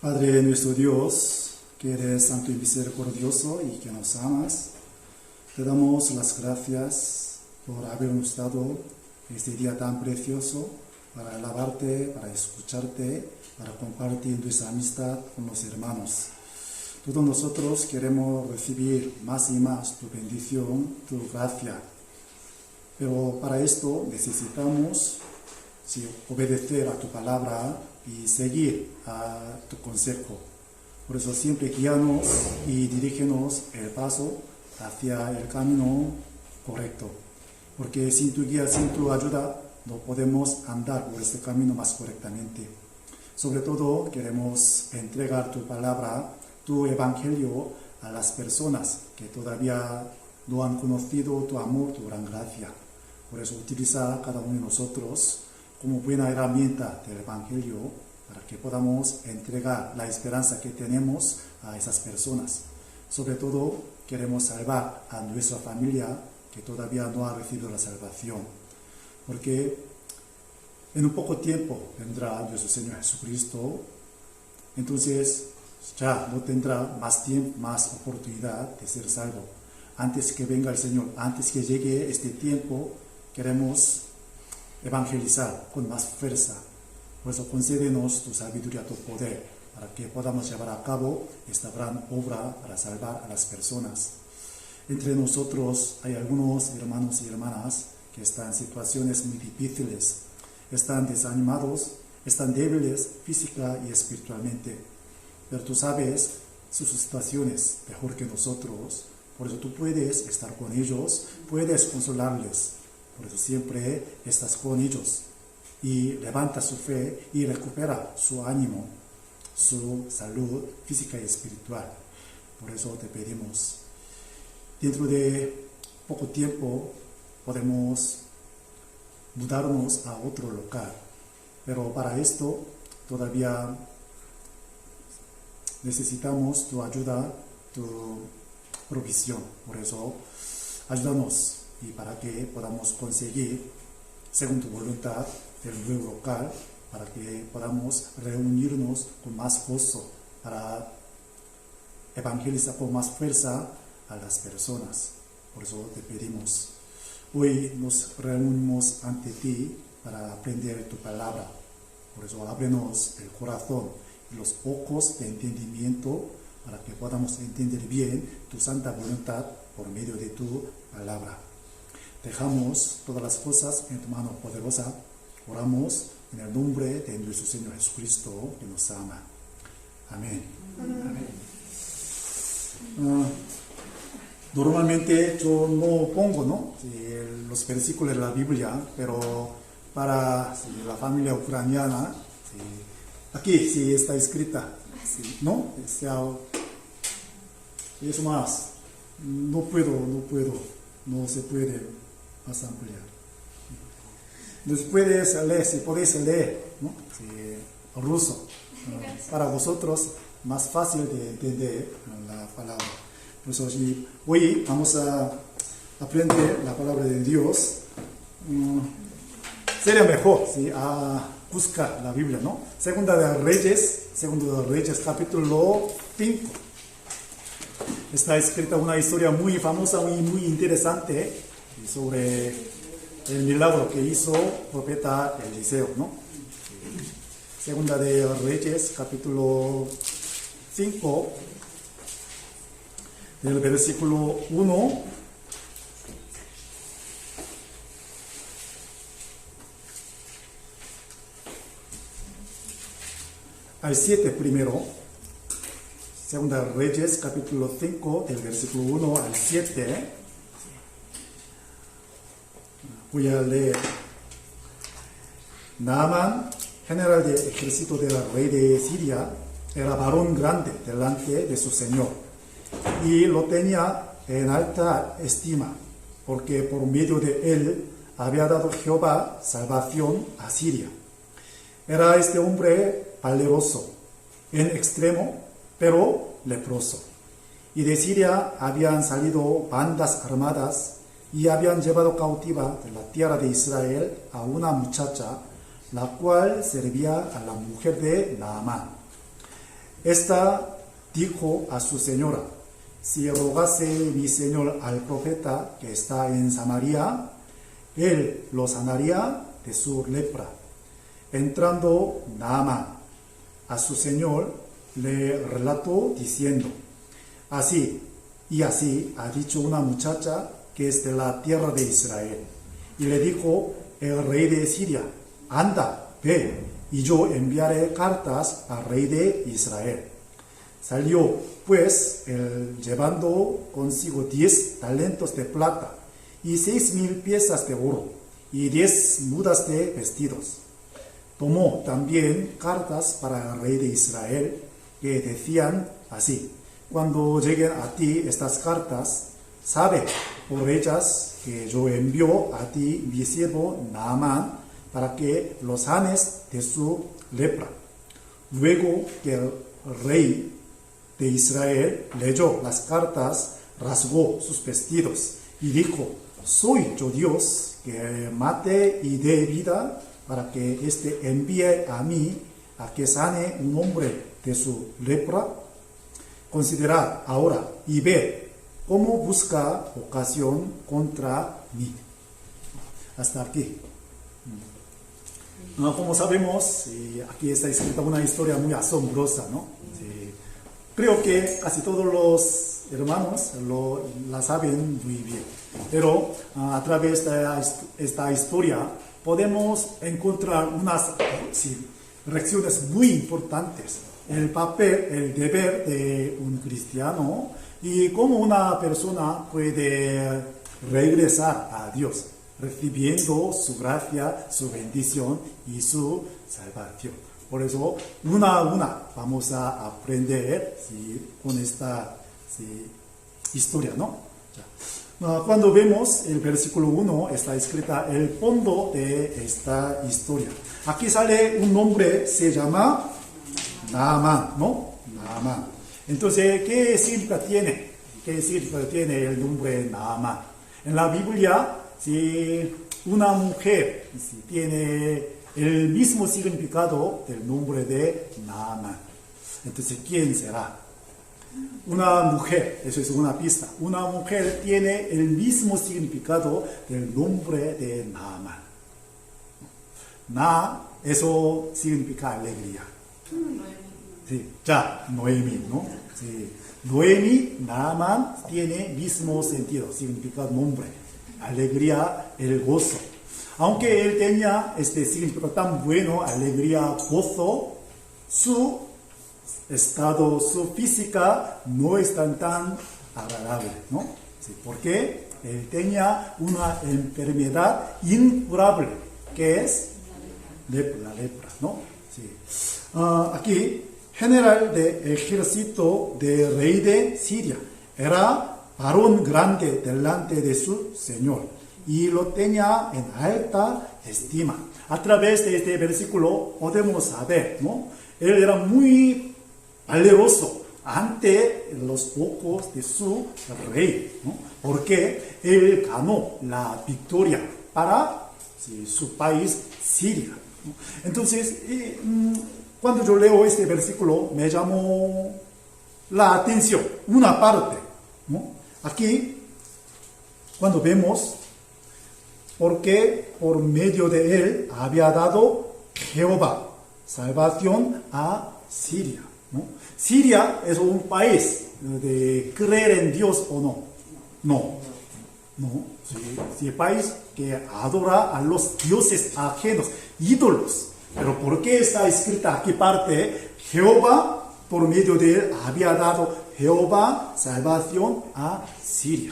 Padre nuestro Dios, que eres santo y misericordioso y que nos amas, te damos las gracias por habernos dado este día tan precioso para alabarte, para escucharte, para compartir nuestra amistad con los hermanos. Todos nosotros queremos recibir más y más tu bendición, tu gracia. Pero para esto necesitamos obedecer a tu palabra y seguir a tu consejo. Por eso siempre guíanos y dirígenos el paso hacia el camino correcto. Porque sin tu guía, sin tu ayuda, no podemos andar por este camino más correctamente. Sobre todo queremos entregar tu palabra, tu evangelio a las personas que todavía no han conocido tu amor, tu gran gracia. Por eso utiliza a cada uno de nosotros como buena herramienta del evangelio para que podamos entregar la esperanza que tenemos a esas personas. Sobre todo queremos salvar a nuestra familia que todavía no ha recibido la salvación. Porque en un poco tiempo vendrá nuestro Señor Jesucristo, entonces ya no tendrá más tiempo, más oportunidad de ser salvo. Antes que venga el Señor, antes que llegue este tiempo, queremos evangelizar con más fuerza. Por eso concédenos tu sabiduría, tu poder, para que podamos llevar a cabo esta gran obra para salvar a las personas. Entre nosotros hay algunos hermanos y hermanas que están en situaciones muy difíciles, están desanimados, están débiles física y espiritualmente. Pero tú sabes sus situaciones mejor que nosotros, por eso tú puedes estar con ellos, puedes consolarles. Por eso siempre estás con ellos y levanta su fe y recupera su ánimo, su salud física y espiritual. Por eso te pedimos, dentro de poco tiempo podemos mudarnos a otro lugar, pero para esto todavía necesitamos tu ayuda, tu provisión. Por eso ayúdanos y para que podamos conseguir, según tu voluntad, el nuevo local, para que podamos reunirnos con más gozo, para evangelizar con más fuerza a las personas. Por eso te pedimos, hoy nos reunimos ante ti para aprender tu palabra. Por eso ábrenos el corazón y los ojos de entendimiento para que podamos entender bien tu santa voluntad por medio de tu palabra. Dejamos todas las cosas en tu mano poderosa. Oramos en el nombre de nuestro Señor Jesucristo, que nos ama. Amén. Amén. Normalmente yo no pongo los versículos de la Biblia, pero para la familia ucraniana, aquí sí está escrita, ¿no? Es más, no se puede más ampliar. Entonces puedes leer, si podéis leer, ¿no? Ruso, para vosotros más fácil de entender la palabra. Por eso hoy vamos a aprender la palabra de Dios. Sería mejor a buscar la Biblia, ¿no? Segundo de Reyes, capítulo 5. Está escrita una historia muy famosa, muy interesante sobre el milagro que hizo el profeta Eliseo, ¿no? Segunda de Reyes, capítulo 5, del versículo 1 al 7 primero. Segunda de Reyes, capítulo 5, del versículo 1 al 7. Voy a leer. Naamán, general de ejército del rey de Siria, era varón grande delante de su señor, y lo tenía en alta estima, porque por medio de él había dado Jehová salvación a Siria. Era este hombre valeroso, en extremo, pero leproso. Y de Siria habían salido bandas armadas y habían llevado cautiva de la tierra de Israel a una muchacha, la cual servía a la mujer de Naamán. Esta dijo a su señora: si rogase mi señor al profeta que está en Samaria, él lo sanaría de su lepra. Entrando Naamán a su señor, le relató diciendo: así y así ha dicho una muchacha que es de la tierra de Israel. Y le dijo el rey de Siria: anda, ve, y yo enviaré cartas al rey de Israel. Salió pues él llevando consigo 10 talentos de plata y 6,000 piezas de oro y 10 mudas de vestidos. Tomó también cartas para el rey de Israel que decían así: cuando lleguen a ti estas cartas, sabe por ellas que yo envío a ti mi siervo Naamán para que lo sanes de su lepra. Luego que el rey de Israel leyó las cartas, rasgó sus vestidos y dijo: soy yo Dios que mate y dé vida para que éste envíe a mí a que sane un hombre de su lepra. Considerad ahora y ved cómo busca ocasión contra mí. Hasta aquí. Como sabemos, aquí está escrita una historia muy asombrosa, ¿no? Creo que casi todos los hermanos la saben muy bien, pero a través de esta historia podemos encontrar unas lecciones muy importantes. El papel, el deber de un cristiano y cómo una persona puede regresar a Dios, recibiendo su gracia, su bendición y su salvación. Por eso, una a una vamos a aprender con esta historia, ¿no? Cuando vemos el versículo 1, está escrita el fondo de esta historia. Aquí sale un nombre, se llama Naamán, ¿no? Naamán. Entonces, ¿qué significado tiene? ¿Qué significado tiene el nombre Naamán? En la Biblia, si una mujer tiene el mismo significado del nombre de Naamán, entonces, ¿quién será? Una mujer, eso es una pista. Una mujer tiene el mismo significado del nombre de Naamán. Eso significa alegría. Sí, ya, Noemí, ¿no? Sí. Noemí, Naamán tiene mismo sentido, significado nombre, alegría, el gozo. Aunque él tenía este significado tan bueno, alegría, gozo, su estado, su física no es tan agradable, ¿no? Sí, porque él tenía una enfermedad incurable, que es la lepra, ¿no? Sí. Aquí, general de ejército del rey de Siria, era varón grande delante de su señor y lo tenía en alta estima. A través de este versículo podemos saber, ¿no? Él era muy valeroso ante los ojos de su rey, ¿no? Porque él ganó la victoria para su país, Siria, ¿no? Entonces, cuando yo leo este versículo, me llamó la atención una parte, ¿no? Aquí, cuando vemos, porque por medio de él había dado Jehová salvación a Siria, ¿no? Siria es un país de creer en Dios o no. No. Sí, el país que adora a los dioses ajenos, ídolos. Pero ¿por qué está escrita aquí parte? Jehová, por medio de él, había dado Jehová salvación a Siria.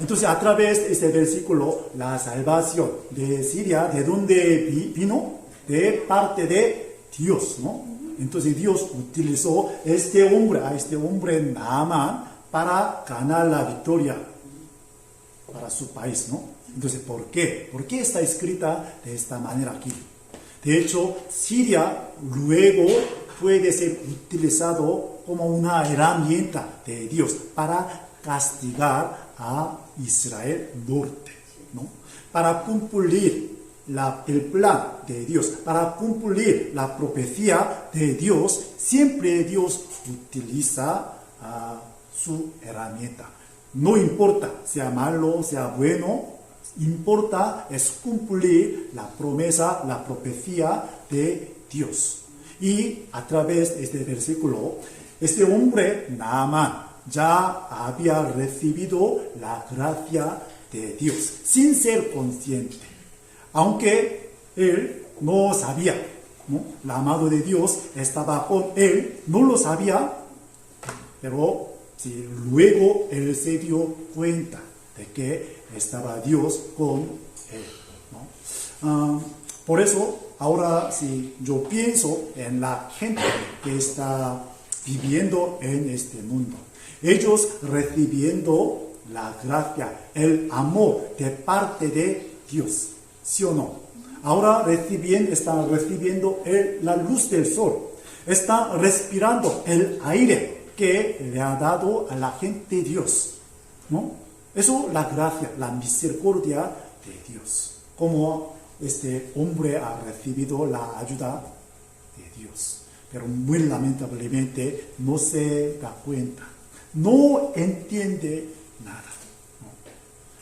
Entonces, a través de este versículo, la salvación de Siria, ¿de dónde vino? De parte de Dios, ¿no? Entonces, Dios utilizó a este hombre Naamán, para ganar la victoria para su país, ¿no? Entonces, ¿por qué? ¿Por qué está escrita de esta manera aquí? De hecho, Siria luego puede ser utilizado como una herramienta de Dios para castigar a Israel norte, ¿no? Para cumplir el plan de Dios, para cumplir la profecía de Dios, siempre Dios utiliza su herramienta. No importa, sea malo, sea bueno, importa es cumplir la promesa, la profecía de Dios. Y a través de este versículo, este hombre, Naamán, ya había recibido la gracia de Dios, sin ser consciente. Aunque él no sabía, ¿no? El amado de Dios estaba con él, no lo sabía, pero sí, luego él se dio cuenta de que estaba Dios con él, ¿no? Por eso, ahora si yo pienso en la gente que está viviendo en este mundo, ellos recibiendo la gracia, el amor de parte de Dios, ¿sí o no? Ahora están recibiendo la luz del sol, están respirando el aire que le ha dado a la gente Dios, ¿no? Eso la gracia, la misericordia de Dios. Como este hombre ha recibido la ayuda de Dios, pero muy lamentablemente no se da cuenta, no entiende nada, ¿no?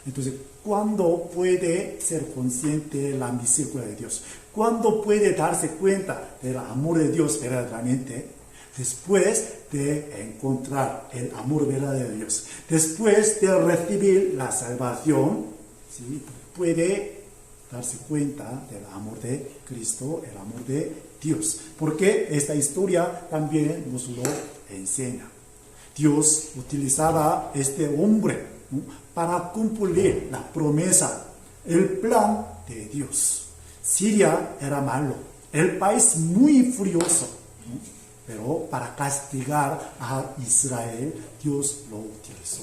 Entonces, ¿cuándo puede ser consciente de la misericordia de Dios? ¿Cuándo puede darse cuenta del amor de Dios verdaderamente? Después de encontrar el amor verdadero de Dios, después de recibir la salvación, ¿sí? Puede darse cuenta del amor de Cristo, el amor de Dios. Porque esta historia también nos lo enseña. Dios utilizaba a este hombre, ¿no? Para cumplir la promesa, el plan de Dios. Siria era malo, el país muy furioso, ¿no? Pero para castigar a Israel, Dios lo utilizó.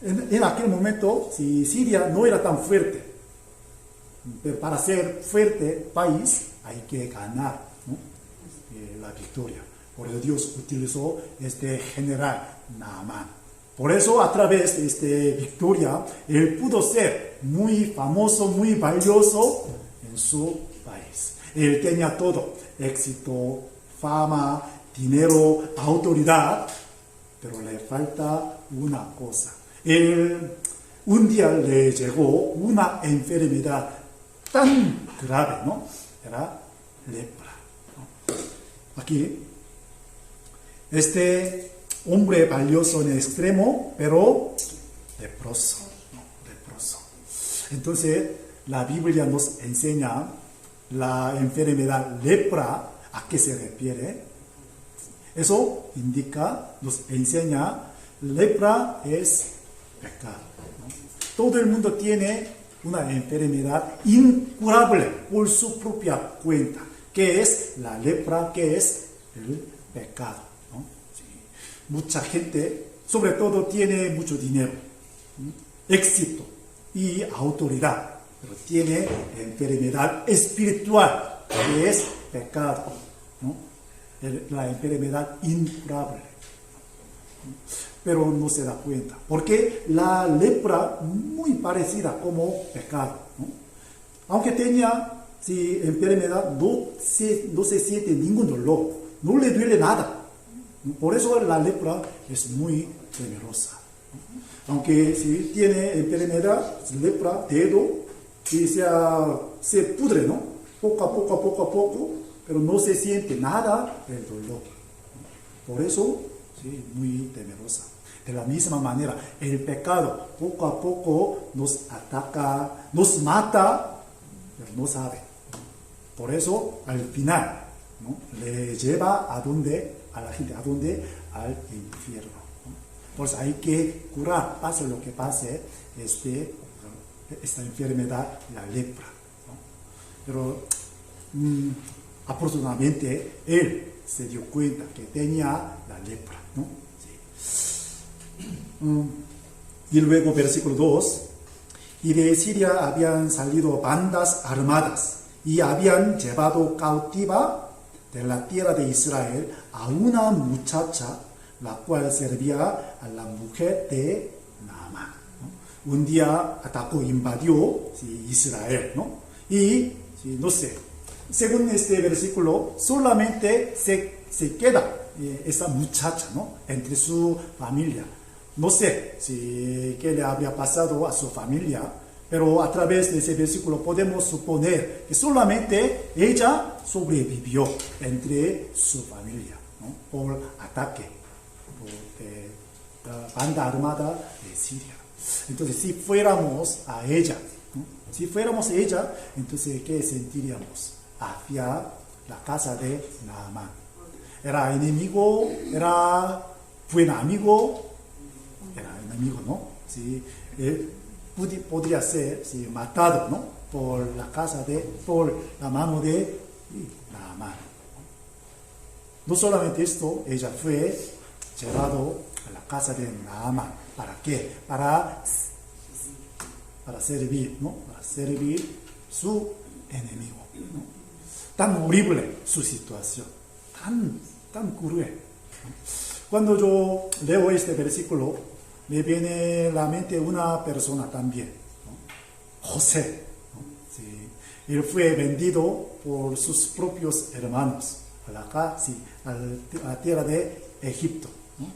En aquel momento, si Siria no era tan fuerte, pero para ser fuerte país hay que ganar, ¿no? La victoria. Por eso Dios utilizó este general Naamán. Por eso a través de esta victoria, él pudo ser muy famoso, muy valioso en su país. Él tenía todo: éxito, fama, dinero, autoridad, pero le falta una cosa. Un día le llegó una enfermedad tan grave, ¿no? Era lepra, ¿no? Aquí, este hombre valioso en el extremo, pero leproso, ¿no? Leproso. Entonces, la Biblia nos enseña la enfermedad lepra, ¿a qué se refiere? Eso indica, nos enseña, lepra es pecado, ¿no? Todo el mundo tiene una enfermedad incurable por su propia cuenta, que es la lepra, que es el pecado, ¿no? Sí. Mucha gente, sobre todo, tiene mucho dinero, éxito y autoridad, pero tiene enfermedad espiritual, que es pecado, ¿no? La enfermedad incurable. Pero no se da cuenta, porque la lepra muy parecida como pecado, ¿no? Aunque tenía enfermedad, no se siente ningún dolor, no le duele nada. Por eso la lepra es muy temerosa, ¿no? Aunque si tiene enfermedad, lepra, dedo, y se pudre, ¿no? Poco a poco, pero no se siente nada del dolor, ¿no? Por eso, sí, muy temerosa. De la misma manera, el pecado poco a poco nos ataca, nos mata, pero no sabe. Por eso, al final, ¿no? Le lleva a la gente, ¿a dónde? Al infierno, ¿no? Pues hay que curar, pase lo que pase, esta enfermedad, la lepra, ¿no? Pero afortunadamente él se dio cuenta que tenía la lepra, ¿no? Sí. Y luego versículo 2, y de Siria habían salido bandas armadas y habían llevado cautiva de la tierra de Israel a una muchacha, la cual servía a la mujer de Naamán, ¿no? un día atacó, invadió Israel, ¿no? Y, no sé, según este versículo, solamente se queda esa muchacha, ¿no? Entre su familia. No sé si qué le había pasado a su familia, pero a través de ese versículo podemos suponer que solamente ella sobrevivió entre su familia, ¿no? Por ataque por la banda armada de Siria. Entonces, si fuéramos a ella, ¿no? Si fuéramos ella, entonces, ¿qué sentiríamos hacia la casa de Naamán? ¿Era enemigo? ¿Era buen amigo? Era enemigo, ¿no? Sí, podría ser matado, ¿no? Por la mano de Naamán. No solamente esto, ella fue llevado a la casa de Naamán. ¿Para qué? Para servir, ¿no? Para servir su enemigo, ¿no? Tan horrible su situación, tan cruel, ¿no? Cuando yo leo este versículo, me viene a la mente una persona también, ¿no? José, ¿no? Sí. Él fue vendido por sus propios hermanos a la tierra de Egipto, ¿no?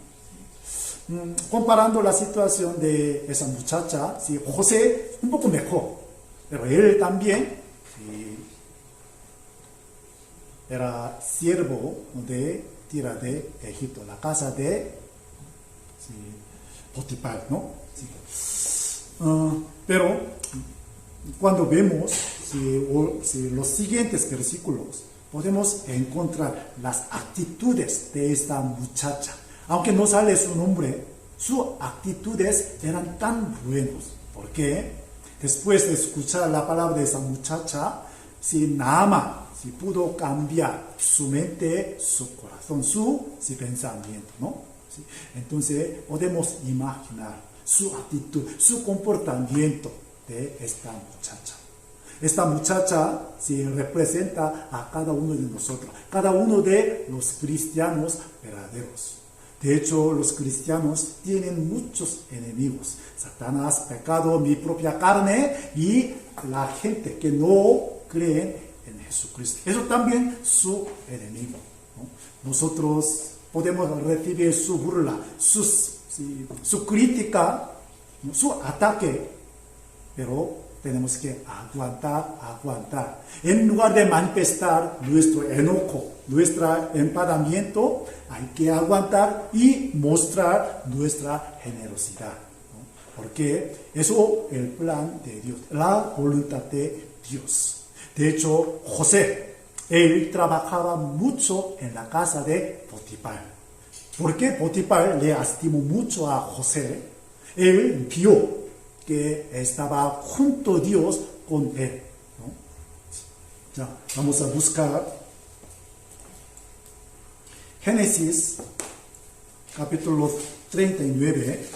Comparando la situación de esa muchacha, sí, José un poco mejor, pero él también era siervo de tierra de Egipto, la casa de Potifar, ¿no? Pero cuando vemos los siguientes versículos, podemos encontrar las actitudes de esta muchacha. Aunque no sale su nombre, sus actitudes eran tan buenas. ¿Por qué? Después de escuchar la palabra de esa muchacha, Naamán pudo cambiar su mente, su corazón, su pensamiento, ¿no? ¿Sí? Entonces podemos imaginar su actitud, su comportamiento de esta muchacha. Esta muchacha representa a cada uno de nosotros, cada uno de los cristianos verdaderos. De hecho, los cristianos tienen muchos enemigos. Satanás, pecado, mi propia carne y la gente que no cree en Jesucristo. Eso también es su enemigo, ¿no? Nosotros podemos recibir su burla, su crítica, ¿no? Su ataque, pero tenemos que aguantar. En lugar de manifestar nuestro enojo, nuestro enfadamiento, hay que aguantar y mostrar nuestra generosidad, ¿no? Porque eso es el plan de Dios, la voluntad de Dios. De hecho, José, él trabajaba mucho en la casa de Potifar. Porque Potifar le estimó mucho a José. Él vio que estaba junto a Dios con él, ¿no? Ya, vamos a buscar Génesis capítulo 39.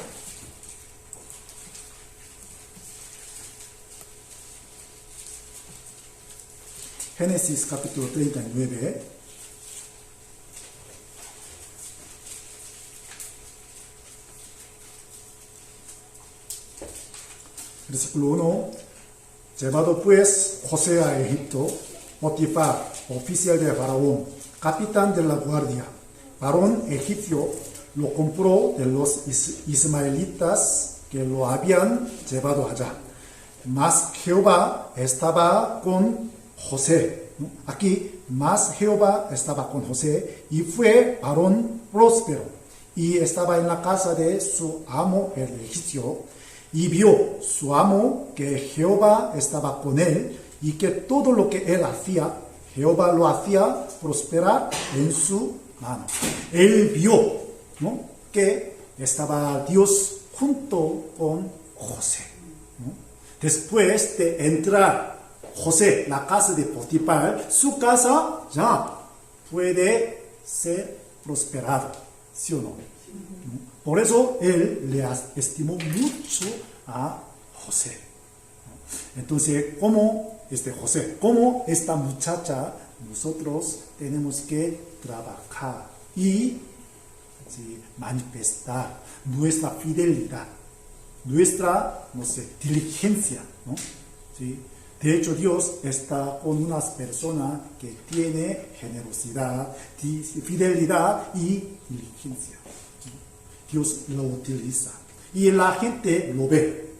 Génesis capítulo 39. Versículo 1. Llevado pues José a Egipto, Potifar, oficial de Faraón, capitán de la guardia, varón egipcio, lo compró de los ismaelitas que lo habían llevado allá. Mas Jehová estaba con José, ¿no? Aquí, más Jehová estaba con José y fue varón próspero y estaba en la casa de su amo el egipcio. Y vio su amo que Jehová estaba con él y que todo lo que él hacía, Jehová lo hacía prosperar en su mano. Él vio, ¿no?, que estaba Dios junto con José, ¿no? Después de entrar José, la casa de Potifar, su casa ya puede ser prosperada, ¿sí o no? Por eso él le estimó mucho a José. Entonces, como esta muchacha, nosotros tenemos que trabajar y manifestar nuestra fidelidad nuestra, no sé, diligencia, ¿no? ¿Sí? De hecho, Dios está con unas personas que tiene generosidad, fidelidad y diligencia. Dios lo utiliza. Y la gente lo ve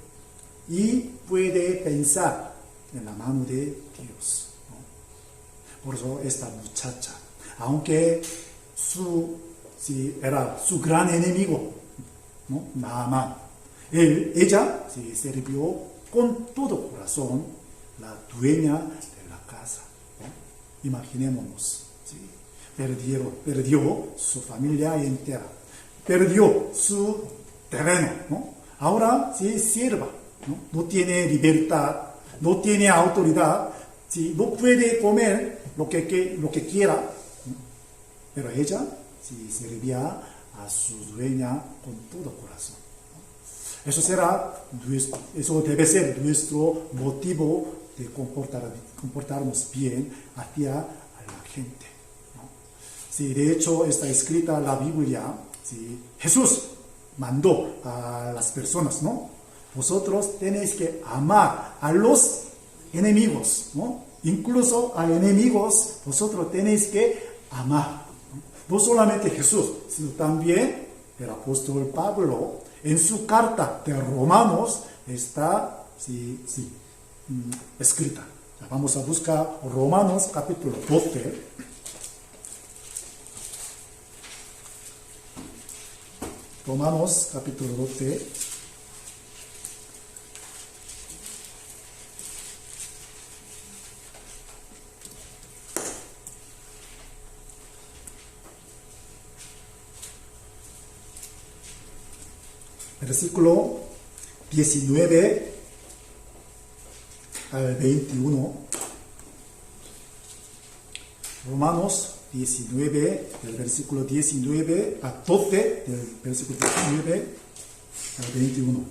y puede pensar en la mano de Dios, ¿no? Por eso esta muchacha, aunque era su gran enemigo, ¿no? Naamán, ella sirvió con todo corazón la dueña de la casa, ¿no? Imaginémonos, ¿sí? Perdió su familia entera, perdió su terreno, ¿no? Ahora sirva, ¿no? No tiene libertad, no tiene autoridad, ¿sí? No puede comer lo que quiera, ¿no? Pero ella servía a su dueña con todo corazón. Eso debe ser nuestro motivo de comportarnos bien hacia la gente, ¿no? Sí, de hecho está escrita en la Biblia, sí, Jesús mandó a las personas, ¿no? Vosotros tenéis que amar a los enemigos, ¿no? Incluso a enemigos vosotros tenéis que amar, ¿no? No solamente Jesús, sino también el apóstol Pablo. En su carta de Romanos está escrita. Vamos a buscar Romanos capítulo 12. Romanos capítulo 12. Versículo 19 al 21. Romanos 19, del versículo 19 a 12, del versículo 19 al 21.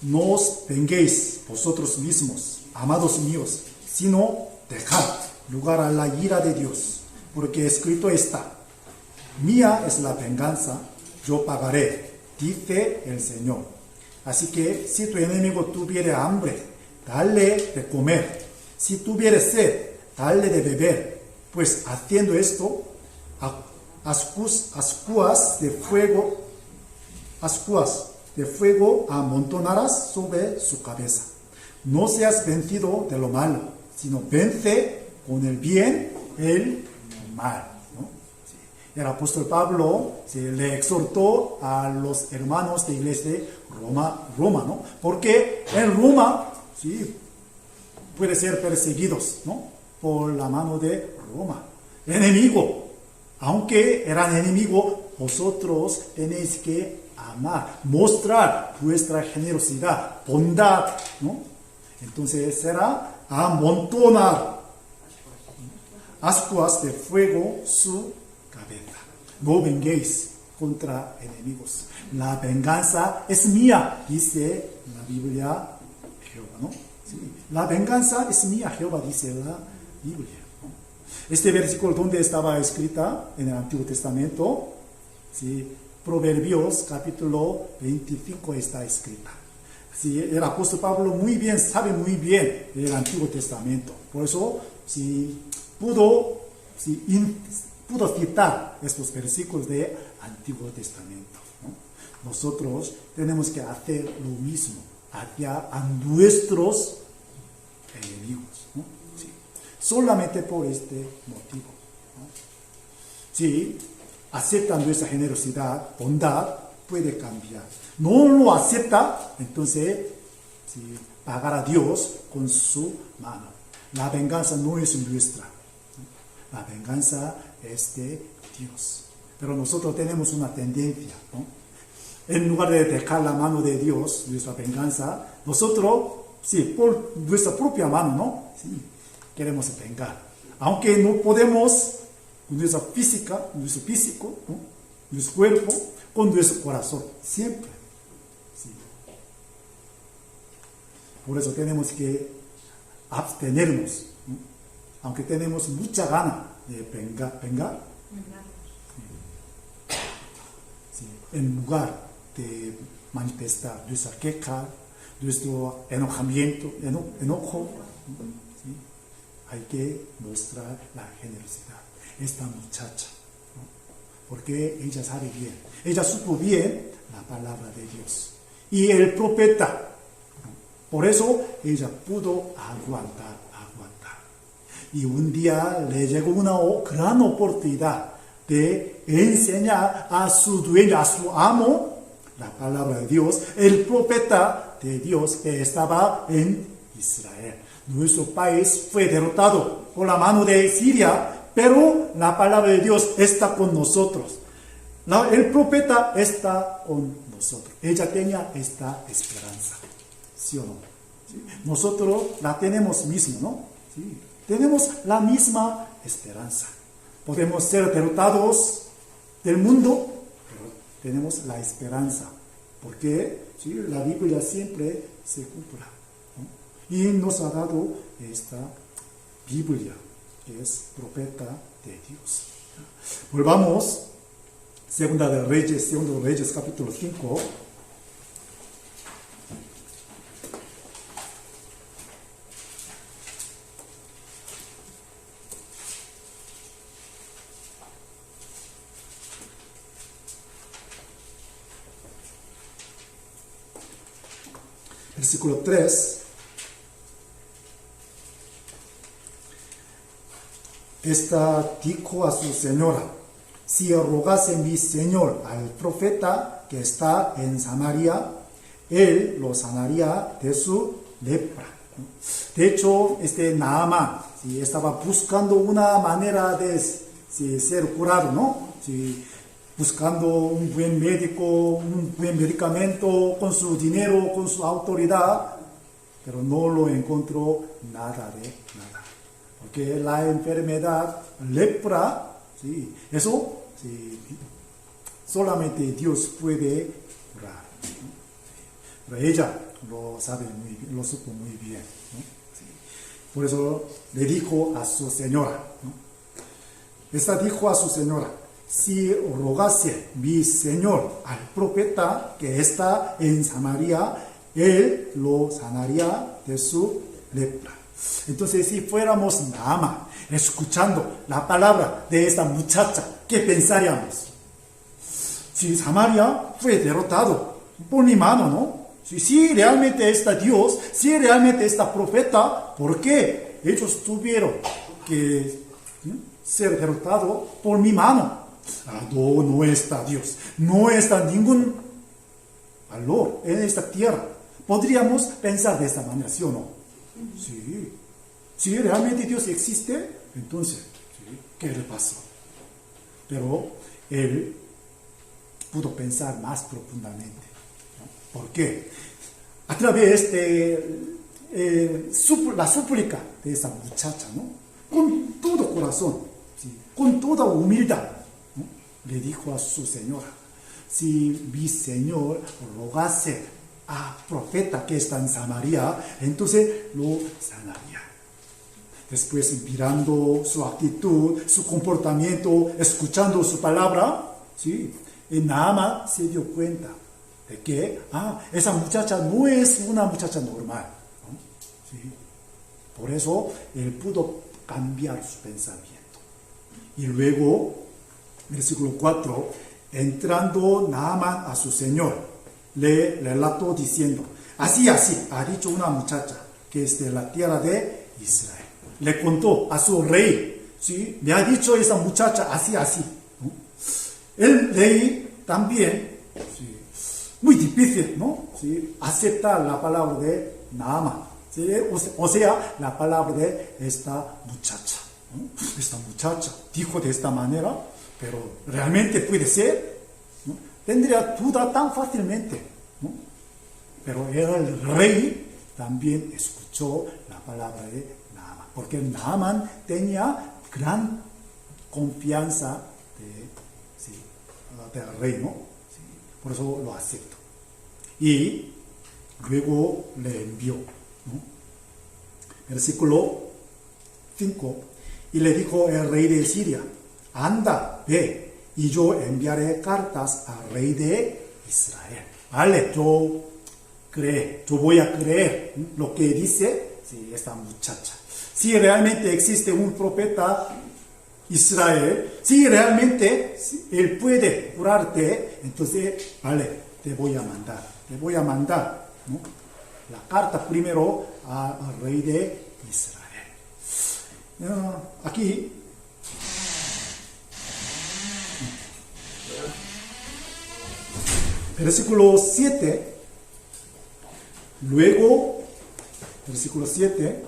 No os venguéis vosotros mismos, amados míos, sino dejad lugar a la ira de Dios, porque escrito está: mía es la venganza, yo pagaré, dice el Señor. Así que si tu enemigo tuviere hambre, dale de comer. Si tuviere sed, dale de beber. Pues haciendo esto, ascuas de fuego amontonarás sobre su cabeza. No seas vencido de lo malo, sino vence con el bien el mal. El apóstol Pablo le exhortó a los hermanos de iglesia de Roma, ¿no? Porque en Roma puede ser perseguidos, ¿no? Por la mano de Roma. Enemigo. Aunque eran enemigos, vosotros tenéis que amar, mostrar vuestra generosidad, bondad, ¿no? Entonces será amontonar ascuas de fuego su cabeza. No venguéis contra enemigos. La venganza es mía, dice la Biblia Jehová, ¿no? Sí. La venganza es mía, Jehová, dice la Biblia, ¿no? Este versículo, ¿dónde estaba escrita? En el Antiguo Testamento. ¿Sí? Proverbios capítulo 25 está escrita. Sí, el apóstol Pablo sabe muy bien el Antiguo Testamento. Por eso pudo citar estos versículos del Antiguo Testamento, ¿no? Nosotros tenemos que hacer lo mismo hacia a nuestros enemigos, ¿no? Sí. Solamente por este motivo, ¿no? Si aceptan nuestra generosidad, bondad, puede cambiar. No lo acepta, entonces pagará a Dios con su mano. La venganza no es nuestra, ¿no? La venganza es de Dios. Pero nosotros tenemos una tendencia, ¿no? En lugar de dejar la mano de Dios, nuestra venganza, nosotros, por nuestra propia mano, ¿no? Queremos vengar. Aunque no podemos con nuestra física, nuestro físico, ¿no? Nuestro cuerpo, con nuestro corazón, siempre. Por eso tenemos que abstenernos, ¿no? Aunque tenemos mucha gana de vengar. En lugar de manifestar nuestra queja, nuestro enojamiento, enojo. ¿Sí? Hay que mostrar la generosidad. Esta muchacha, ¿no? Porque ella sabe bien, ella supo bien la palabra de Dios. Y el profeta, ¿no? Por eso ella pudo aguantar. Y un día le llegó una gran oportunidad de enseñar a su dueño, a su amo, la palabra de Dios, el profeta de Dios que estaba en Israel. Nuestro país fue derrotado por la mano de Siria, pero la palabra de Dios está con nosotros. El profeta está con nosotros. Ella tenía esta esperanza. ¿Sí o no? ¿Sí? Nosotros la tenemos mismo, ¿no? Sí. Tenemos la misma esperanza. Podemos ser derrotados del mundo, pero tenemos la esperanza. Porque ¿sí? La Biblia siempre se cumple, ¿no? Y nos ha dado esta Biblia, que es profeta de Dios. Volvamos, Segundo Reyes, capítulo 5. Versículo 3. Esta dijo a su señora: si rogase mi señor al profeta que está en Samaria, él lo sanaría de su lepra. De hecho, Naamán estaba buscando una manera de ser curado, ¿no? Buscando un buen médico, un buen medicamento, con su dinero, con su autoridad, pero no lo encontró nada de nada. Porque la enfermedad, lepra, ¿sí? Eso ¿sí? Solamente Dios puede curar, ¿no? Pero ella lo sabe muy bien, lo supo muy bien, ¿no? Sí. Por eso le dijo a su señora, ¿no? Esta dijo a su señora: si rogase mi señor al profeta que está en Samaria, él lo sanaría de su lepra. Entonces, si fuéramos Naamán, escuchando la palabra de esta muchacha, ¿qué pensaríamos? Si Samaria fue derrotado por mi mano, ¿no? Si realmente está Dios, si realmente está profeta, ¿por qué ellos tuvieron que ser derrotados por mi mano? No está Dios, no está ningún valor en esta tierra. Podríamos pensar de esta manera, ¿sí o no? Sí. Si realmente Dios existe, entonces, ¿sí? ¿Qué le pasó? Pero él pudo pensar más profundamente, ¿no? ¿Por qué? A través de la súplica de esa muchacha, ¿no? Con todo corazón, ¿sí? Con toda humildad, ¿no? Le dijo a su señora: si mi señor rogase al profeta que está en Samaria, entonces lo sanaría. Después, mirando su actitud, su comportamiento, escuchando su palabra, ¿sí? Naamán se dio cuenta de que esa muchacha no es una muchacha normal, ¿no? ¿Sí? Por eso él pudo cambiar su pensamiento. Y luego, versículo 4, entrando Naamán a su señor, le relató diciendo: así ha dicho una muchacha que es de la tierra de Israel. Le contó a su rey, ¿sí? Le ha dicho esa muchacha así, ¿no? El rey también, ¿sí? Muy difícil, ¿no? ¿Sí? Aceptar la palabra de Naamán, ¿sí? O sea, la palabra de esta muchacha, ¿no? Esta muchacha dijo de esta manera, pero ¿realmente puede ser? ¿No? Tendría duda tan fácilmente, ¿no? Pero el rey también escuchó la palabra de Naamán, porque Naamán tenía gran confianza del rey, ¿no? Sí, por eso lo aceptó. Y luego le envió, ¿no? Versículo 5. Y le dijo el rey de Siria: anda, ve, y yo enviaré cartas al rey de Israel. vale, yo voy a creer lo que dice esta muchacha. Si realmente existe un profeta Israel, si realmente él puede curarte, entonces, vale, te voy a mandar, ¿no? La carta primero al rey de Israel. Aquí, versículo 7, versículo 7,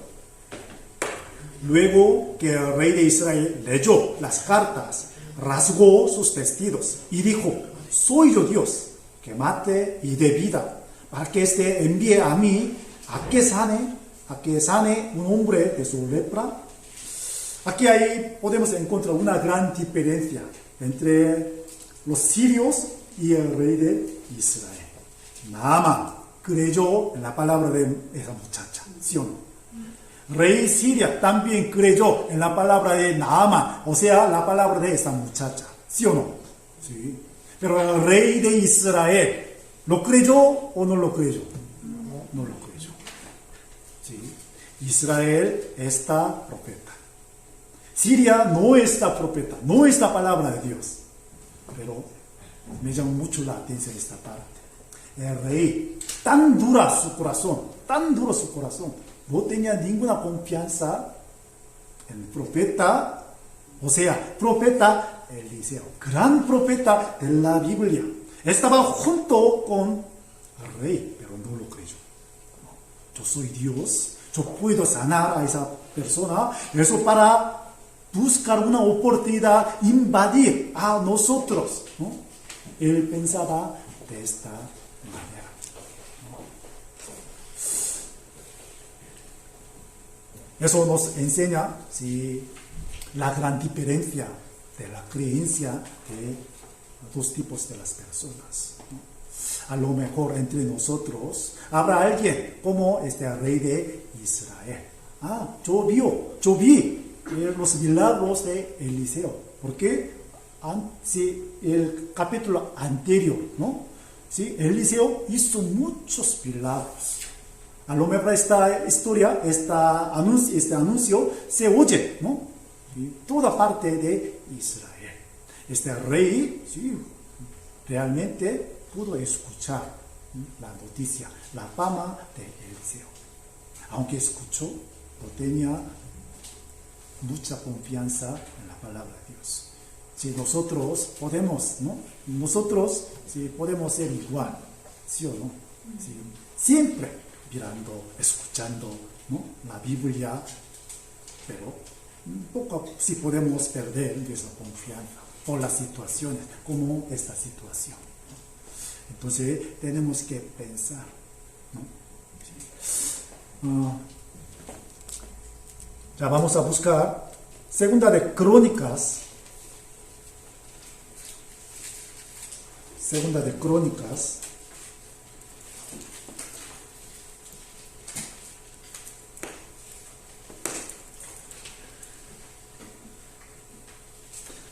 luego que el rey de Israel leyó las cartas, rasgó sus vestidos y dijo, soy yo Dios, que mate y dé vida, para que éste envíe a mí a que sane un hombre de su lepra. Aquí podemos encontrar una gran diferencia entre los sirios y el rey de Israel. Naamán creyó en la palabra de esa muchacha, ¿sí o no? Rey Siria también creyó en la palabra de Naamán, o sea, la palabra de esa muchacha, ¿sí o no? Sí. Pero el rey de Israel, ¿lo creyó o no lo creyó? No lo creyó. Sí. Israel está profeta. Siria no está profeta, no es la palabra de Dios. Pero me llama mucho la atención esta parte. El rey, tan duro su corazón, no tenía ninguna confianza en el profeta, o sea, profeta Eliseo, gran profeta de la Biblia. Estaba junto con el rey, pero no lo creyó. Yo soy Dios, yo puedo sanar a esa persona, eso para buscar una oportunidad, invadir a nosotros, ¿no? Él pensaba de esta manera. Eso nos enseña la gran diferencia de la creencia de dos tipos de las personas, ¿no? A lo mejor entre nosotros habrá alguien como este rey de Israel. Yo vi los milagros de Eliseo. ¿Por qué? El capítulo anterior, ¿no? ¿Sí? Eliseo hizo muchos milagros. A lo mejor esta historia, este anuncio se oye, ¿no? ¿Sí? Toda parte de Israel. Este rey, sí, realmente pudo escuchar la noticia, la fama de Eliseo. Aunque escuchó, no tenía mucha confianza en la palabra de Dios. Si nosotros podemos, ¿no? Nosotros podemos ser igual, ¿sí o no? ¿Sí? Siempre mirando, escuchando, ¿no? La Biblia, pero un poco sí podemos perder nuestra confianza por las situaciones, como esta situación, ¿no? Entonces tenemos que pensar, ¿no? Sí. Ya vamos a buscar Segunda de Crónicas,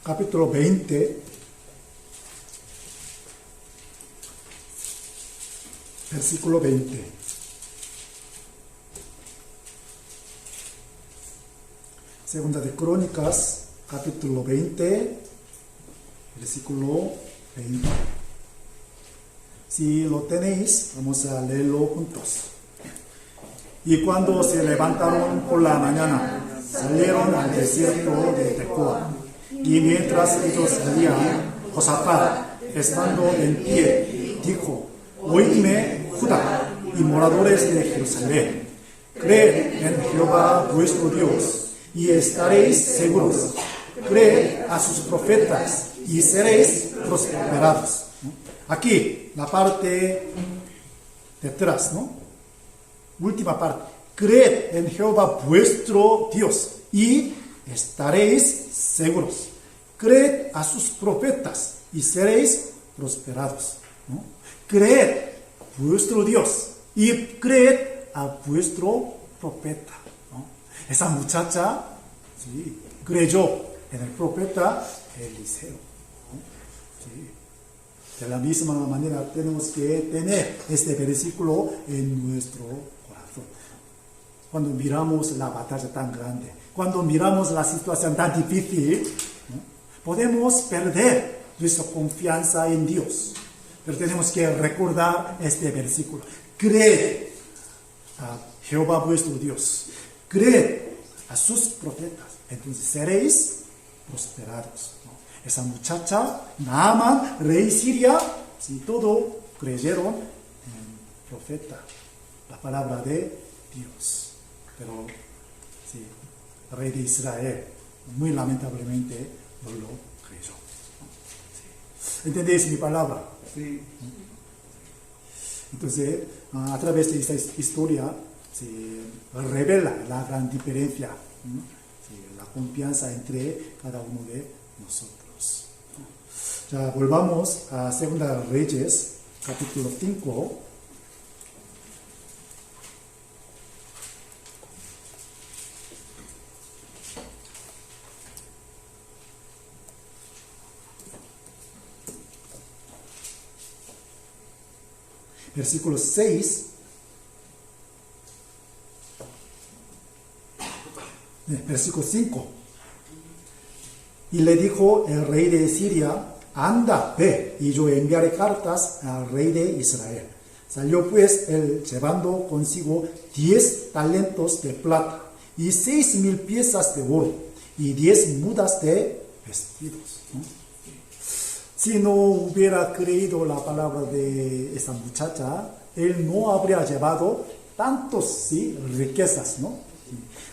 capítulo 20, versículo 20. Segunda de Crónicas, capítulo 20, versículo 20. Si lo tenéis, vamos a leerlo juntos. Y cuando se levantaron por la mañana, salieron al desierto de Tecoa. Y mientras ellos salían, Josafat, estando en pie, dijo: Oídme, Judá y moradores de Jerusalén, creed en Jehová vuestro Dios, y estaréis seguros. Creed a sus profetas, y seréis prosperados. Aquí, la parte de atrás, ¿no? Última parte. Creed en Jehová vuestro Dios, y estaréis seguros. Creed a sus profetas, y seréis prosperados, ¿no? Creed vuestro Dios, y creed a vuestro profeta, ¿no? Esa muchacha, sí, creyó en el profeta Eliseo, ¿no? Sí. De la misma manera tenemos que tener este versículo en nuestro corazón. Cuando miramos la batalla tan grande, cuando miramos la situación tan difícil, ¿no? Podemos perder nuestra confianza en Dios. Pero tenemos que recordar este versículo. Creed a Jehová vuestro Dios. Creed a sus profetas. Entonces seréis prosperados. ¿No? Esa muchacha, Naamán, rey Siria, si todo creyeron en profeta, la palabra de Dios. Pero sí, el rey de Israel, muy lamentablemente, no lo creyó. Sí. ¿Entendéis mi palabra? Sí. Entonces, a través de esta historia se revela la gran diferencia, ¿no? Sí, la confianza entre cada uno de nosotros. Ya, volvamos a Segunda Reyes, capítulo 5. Versículo 6. Versículo 5. Y le dijo el rey de Siria: anda, ve, y yo enviaré cartas al rey de Israel. Salió pues él llevando consigo 10 talentos de plata y 6,000 piezas de oro y 10 mudas de vestidos, ¿no? Si no hubiera creído la palabra de esa muchacha, él no habría llevado tantos, ¿sí?, riquezas, ¿no?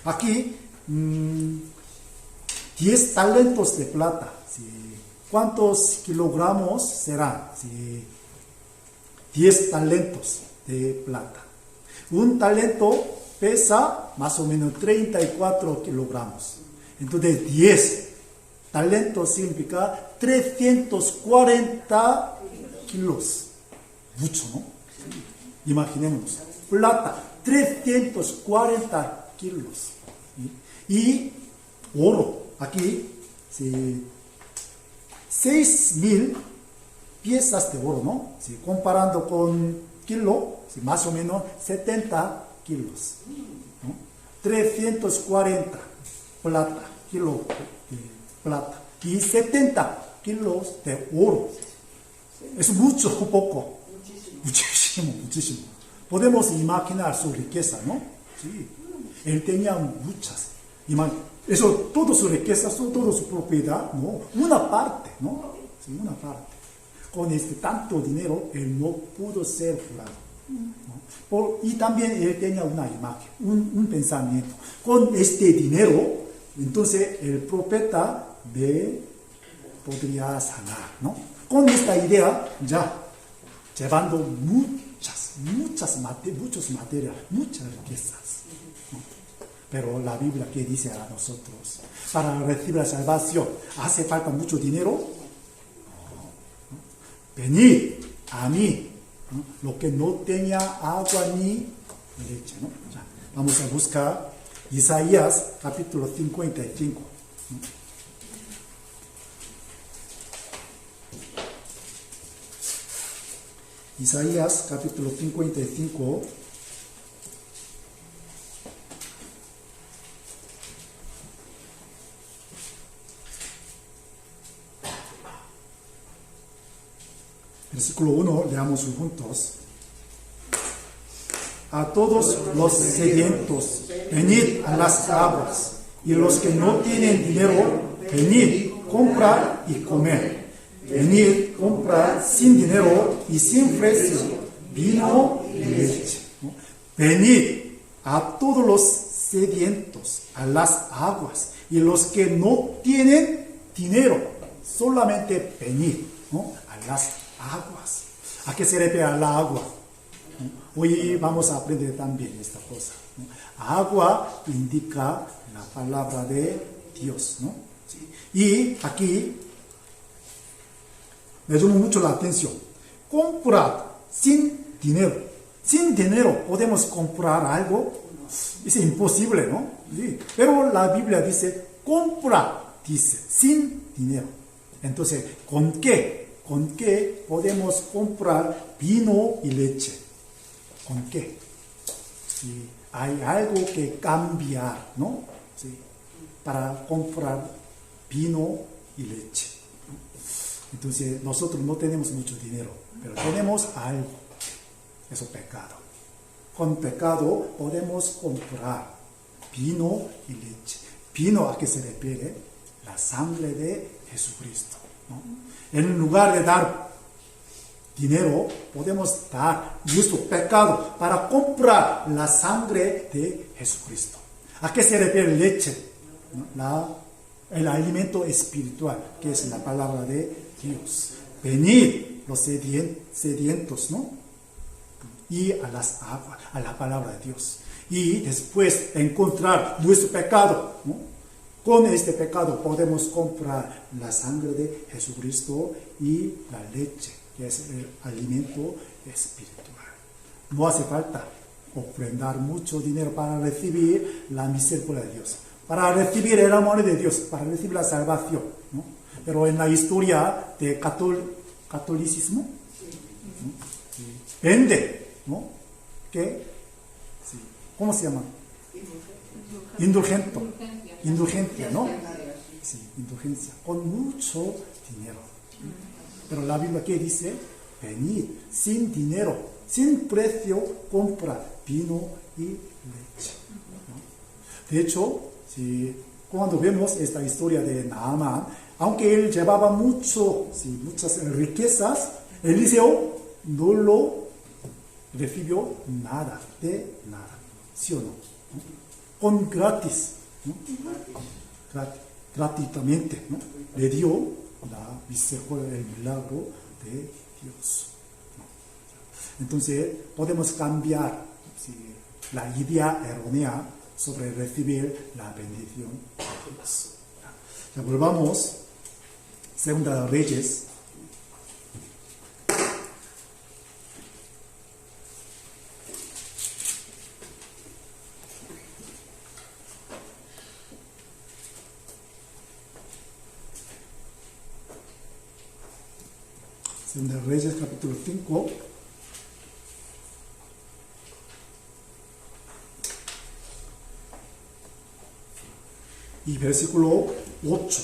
Aquí, 10 talentos de plata, ¿sí? ¿Cuántos kilogramos serán? ¿Sí? 10 talentos de plata. Un talento pesa más o menos 34 kilogramos. Entonces, 10 talentos significa 340 kilos. Mucho, ¿no? Imaginemos. Plata, 340 kilos. Y oro, aquí, sí, 6,000 piezas de oro, ¿no? Sí, comparando con kilo, sí, más o menos 70 kilos, ¿no? 340 plata, kilo de plata y 70 kilos de oro. Es mucho o poco. Muchísimo, muchísimo. Podemos imaginar su riqueza, ¿no? Sí. Él tenía muchas. Eso, toda su riqueza, toda su propiedad, ¿no? Una parte, ¿no? Sí, una parte. Con tanto dinero, él no pudo ser jurado, ¿no? Y también él tenía una imagen, un pensamiento. Con este dinero, entonces el profeta podría sanar, ¿no? Con esta idea, ya llevando muchos materiales, muchas riquezas. Pero la Biblia, ¿qué dice a nosotros? Para recibir la salvación, ¿hace falta mucho dinero? No. Venid a mí, ¿no? Lo que no tenía agua ni leche, ¿no? O sea, vamos a buscar Isaías capítulo 55. ¿No? Isaías capítulo 55. Versículo 1, leamos juntos. A todos los sedientos, venid a las aguas, y los que no tienen dinero, venid, comprar y comer. Venid, comprar sin dinero y sin precio, vino y leche. ¿No? Venid a todos los sedientos, a las aguas, y los que no tienen dinero, solamente venid, ¿no? A las aguas. ¿A qué se refiere a la agua? Hoy vamos a aprender también esta cosa, ¿no? Agua indica la palabra de Dios, ¿no? ¿Sí? Y aquí me llama mucho la atención. Comprar sin dinero. Sin dinero podemos comprar algo. Es imposible, ¿no? Sí. Pero la Biblia dice comprar, dice, sin dinero. Entonces, ¿con qué ¿Con qué podemos comprar vino y leche? ¿Con qué? Sí, hay algo que cambiar, ¿no? Sí, para comprar vino y leche. Entonces, nosotros no tenemos mucho dinero, pero tenemos algo. Eso es pecado. Con pecado podemos comprar vino y leche. ¿Vino a qué se refiere? La sangre de Jesucristo, ¿no? En lugar de dar dinero, podemos dar nuestro pecado para comprar la sangre de Jesucristo. ¿A qué se refiere leche? El alimento espiritual, que es la palabra de Dios. Venid los sedientos, ¿no? Y a las aguas, a la palabra de Dios. Y después encontrar nuestro pecado, ¿no? Con este pecado podemos comprar la sangre de Jesucristo y la leche, que es el alimento espiritual. No hace falta ofrendar mucho dinero para recibir la misericordia de Dios, para recibir el amor de Dios, para recibir la salvación, ¿no? Pero en la historia de catolicismo, ¿no? Vende, ¿no? ¿Qué? Sí. ¿Cómo se llama? Indulgencia, ¿no? Sí, indulgencia, con mucho dinero. Pero la Biblia, ¿qué dice? Venid, sin dinero, sin precio, compra vino y leche, ¿no? De hecho, cuando vemos esta historia de Naamán, aunque él llevaba muchas riquezas, Eliseo no lo recibió nada, de nada, ¿sí o no? Con gratis, ¿no? Gratuitamente, ¿no? Le dio la misericordia, el milagro de Dios, ¿no? Entonces podemos cambiar la idea errónea sobre recibir la bendición de Dios. Ya, volvamos, Segunda de Reyes. Segunda de Reyes, capítulo 5. Y versículo 8.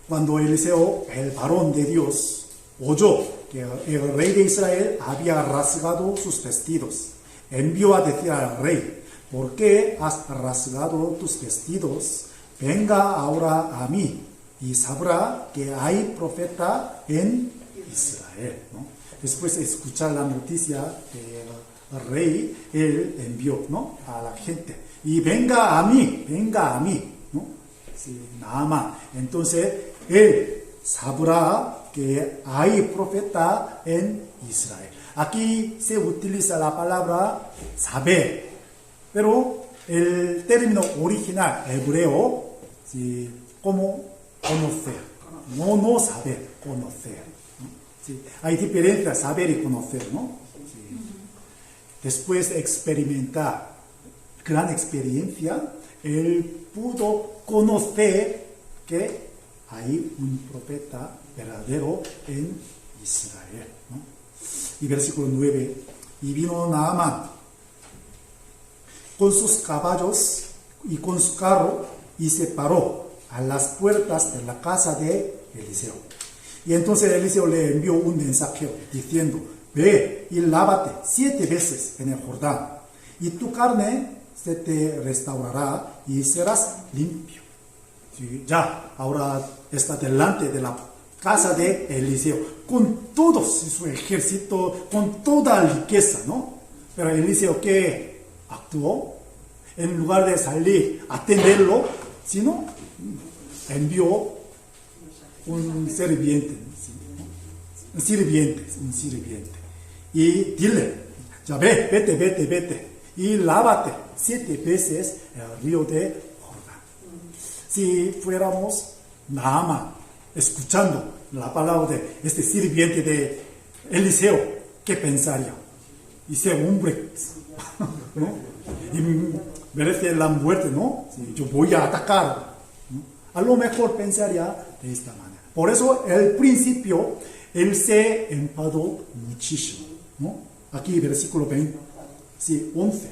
Cuando Eliseo, el varón de Dios, oyó que el rey de Israel había rasgado sus vestidos, envió a decir al rey: ¿por qué has rasgado tus vestidos? Venga ahora a mí y sabrá que hay profeta en Israel, ¿no? Después de escuchar la noticia del rey, él envió, ¿no?, a la gente: y venga a mí, ¿no? Sí, Naamán. Entonces él sabrá que hay profeta en Israel. Aquí se utiliza la palabra saber, pero el término original hebreo, sí, como conocer, no saber, conocer, ¿no? Sí, hay diferencia saber y conocer, ¿no? Sí. Después de experimentar gran experiencia, él pudo conocer que hay un profeta verdadero en Israel, ¿no? Y versículo 9: y vino Naamán con sus caballos y con su carro y se paró a las puertas de la casa de Eliseo. Y entonces Eliseo le envió un mensajero diciendo: ve y lávate 7 veces en el Jordán, y tu carne se te restaurará y serás limpio. Sí, ya, ahora está delante de la casa de Eliseo, con todo su ejército, con toda riqueza, ¿no? Pero Eliseo, ¿qué actuó? En lugar de salir a atenderlo, sino envió un sirviente, un sirviente, y dile: ya vete, y lávate 7 veces el río de Jordán. Si fuéramos Naamán, escuchando la palabra de este sirviente de Eliseo, ¿qué pensaría? Ese hombre, ¿no? Y merece la muerte, ¿no? Sí, yo voy a atacar, ¿no? A lo mejor pensaría de esta manera. Por eso, al principio, él se enfadó muchísimo, ¿no? Aquí, versículo 20, sí, 11.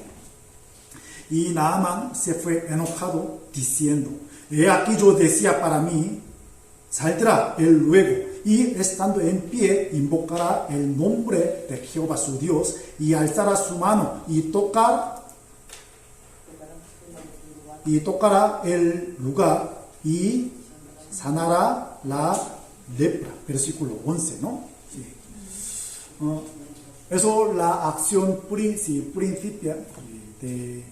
Y Naamán se fue enojado, diciendo, he aquí yo decía para mí, saldrá él luego, y estando en pie, invocará el nombre de Jehová su Dios, y alzará su mano, y tocará el lugar, y sanará la lepra. Versículo 11, ¿no? Sí. Eso la acción principal de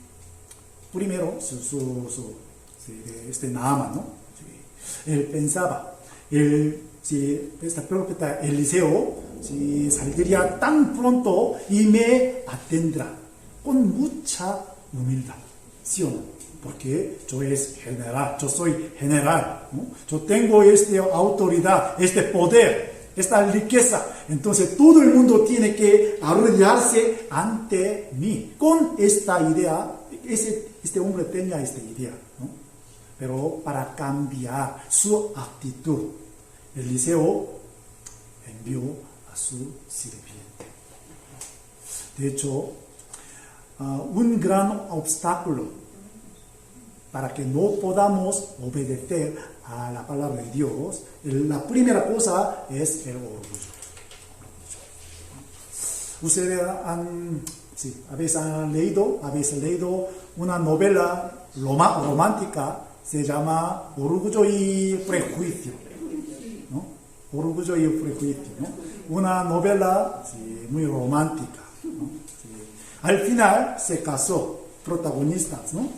primero de este Naamán, ¿no? Sí. Él pensaba, este profeta Eliseo saldría tan pronto y me atendrá con mucha humildad, ¿sí o no? Porque yo soy general, ¿no? Yo tengo esta autoridad, este poder, esta riqueza. Entonces todo el mundo tiene que arrodillarse ante mí. Con esta idea, este hombre tenía esta idea, ¿no? Pero para cambiar su actitud, Eliseo envió a su sirviente. De hecho, un gran obstáculo para que no podamos obedecer a la palabra de Dios, la primera cosa es el orgullo. Ustedes habéis leído una novela romántica, se llama Orgullo y Prejuicio, ¿no? Orgullo y Prejuicio, ¿no? Una novela muy romántica, ¿no? Al final se casó, protagonistas, ¿no?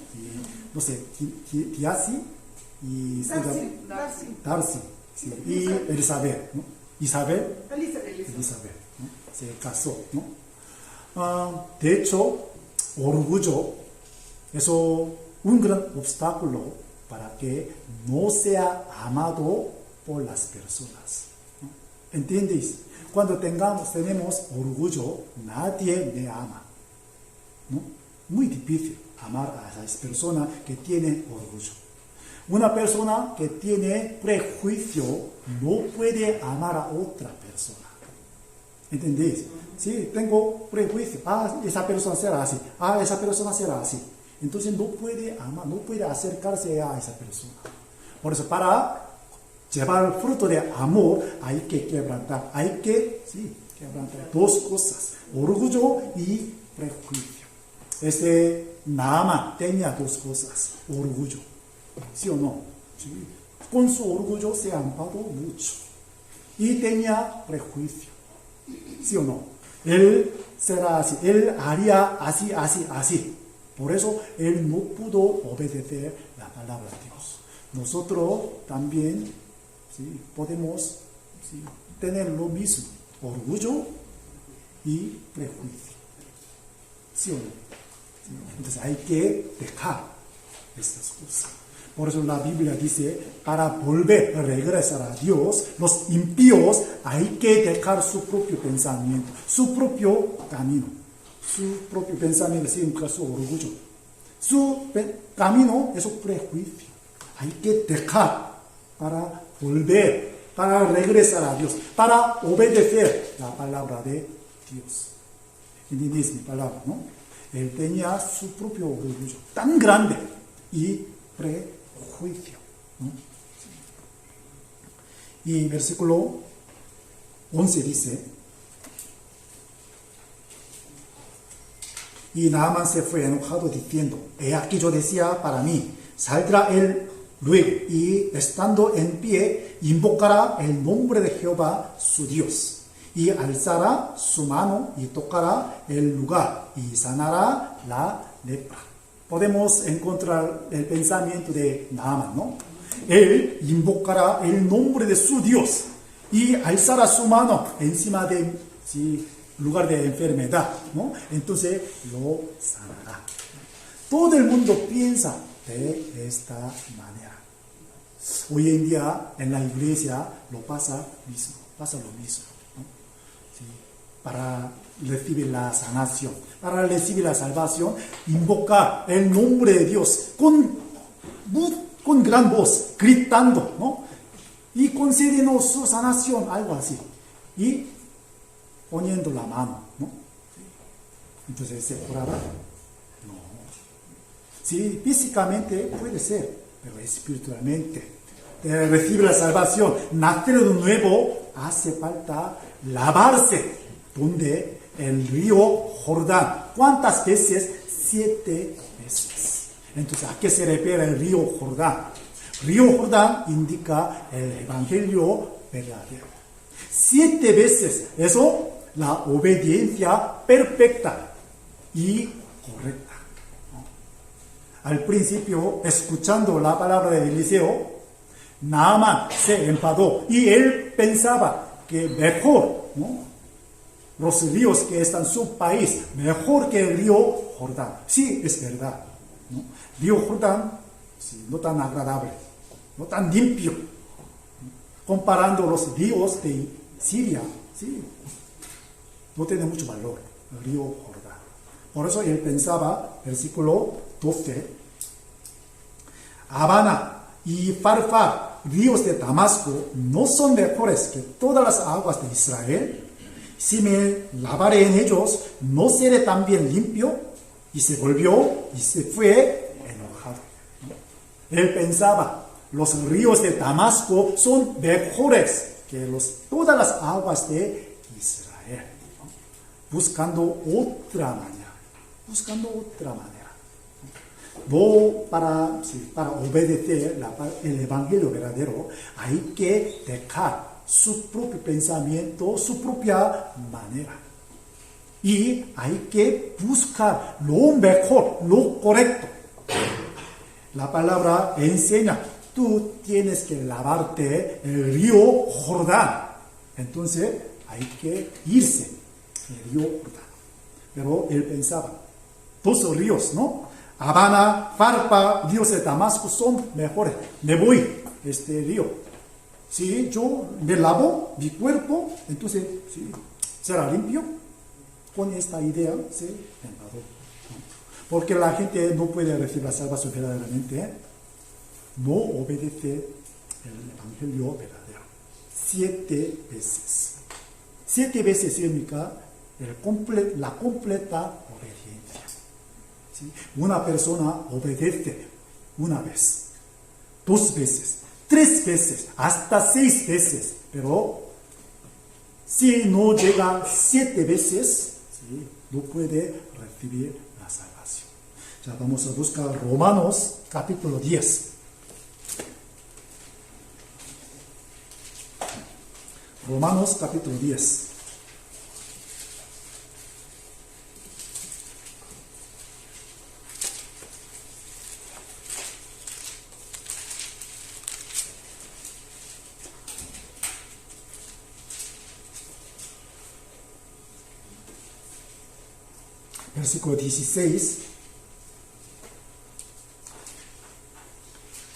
No sé, Darcy y Darcy, sí, y Elizabeth, ¿no? Elizabeth, ¿no? Se casó, ¿no? De hecho, orgullo es un gran obstáculo para que no sea amado por las personas, ¿no? ¿Entendéis? Cuando tenemos orgullo, nadie me ama, ¿no? Muy difícil amar a esa persona que tiene orgullo. Una persona que tiene prejuicio no puede amar a otra persona. ¿Entendéis? Sí, tengo prejuicio. Esa persona será así. Esa persona será así. Entonces no puede amar, no puede acercarse a esa persona. Por eso, para llevar el fruto de amor, hay que quebrantar. Quebrantar dos cosas: orgullo y prejuicio. Naamán tenía dos cosas: orgullo, ¿sí o no? Sí. Con su orgullo se enfadó mucho y tenía prejuicio, ¿sí o no? Él será así, él haría así. Por eso él no pudo obedecer la palabra de Dios. Nosotros también podemos tener lo mismo: orgullo y prejuicio, ¿sí o no? Entonces hay que dejar estas cosas. Por eso la Biblia dice, para regresar a Dios, los impíos hay que dejar su propio pensamiento, su propio camino. Su propio pensamiento significa su orgullo. Su camino es su prejuicio. Hay que dejar para para regresar a Dios, para obedecer la palabra de Dios. ¿Entendéis mi palabra, no? Él tenía su propio orgullo tan grande y prejuicio, ¿no? Y versículo 11 dice, y Naamán se fue enojado diciendo, he aquí yo decía para mí, saldrá él luego, y estando en pie, invocará el nombre de Jehová su Dios, y alzará su mano y tocará el lugar y sanará la lepra. Podemos encontrar el pensamiento de Naamán, ¿no? Él invocará el nombre de su Dios y alzará su mano encima de lugar de enfermedad, ¿no? Entonces lo sanará. Todo el mundo piensa de esta manera. Hoy en día en la iglesia pasa lo mismo. Para recibir la sanación, para recibir la salvación, invocar el nombre de Dios con con gran voz, gritando, ¿no? Y concédenos su sanación, algo así. Y poniendo la mano, ¿no? Entonces, ¿se curaba? No. Sí, físicamente puede ser, pero espiritualmente. Recibir la salvación, nacer de nuevo, hace falta lavarse. ¿Dónde? El río Jordán. ¿Cuántas veces? 7 veces. Entonces, ¿a qué se refiere el río Jordán? Río Jordán indica el evangelio verdadero. 7 veces. Eso, la obediencia perfecta y correcta. Al principio, escuchando la palabra de Eliseo, Naamán se enfadó y él pensaba que mejor, ¿no? Los ríos que están en su país, mejor que el río Jordán. Sí, es verdad, ¿no? Río Jordán, sí, no tan agradable, no tan limpio. Comparando los ríos de Siria, sí, no tiene mucho valor el río Jordán. Por eso él pensaba, versículo 12, Habana y Farfar, ríos de Damasco, no son mejores que todas las aguas de Israel. Si me lavaré en ellos, ¿no seré también limpio? Y se volvió y se fue enojado. Él pensaba, los ríos de Damasco son mejores que todas las aguas de Israel. Buscando otra manera. Buscando otra manera. No para obedecer el evangelio verdadero, hay que dejar su propio pensamiento, su propia manera. Y hay que buscar lo mejor, lo correcto. La palabra enseña, tú tienes que lavarte el río Jordán. Entonces hay que irse el río Jordán. Pero él pensaba, 2 ríos, ¿no? Habana, Farpa, ríos de Damasco son mejores. Me voy este río. Si yo me lavo mi cuerpo, entonces sí, será limpio. Con esta idea se enfadó. Porque la gente no puede recibir la salvación verdaderamente. No obedece el evangelio verdadero. 7 veces. 7 veces significa la completa obediencia. ¿Sí? Una persona obedece una vez, 2 veces, 3 veces, hasta 6 veces, pero si no llega 7 veces, ¿sí?, no puede recibir la salvación. Ya vamos a buscar Romanos capítulo 10. Romanos capítulo 10. Versículo 16,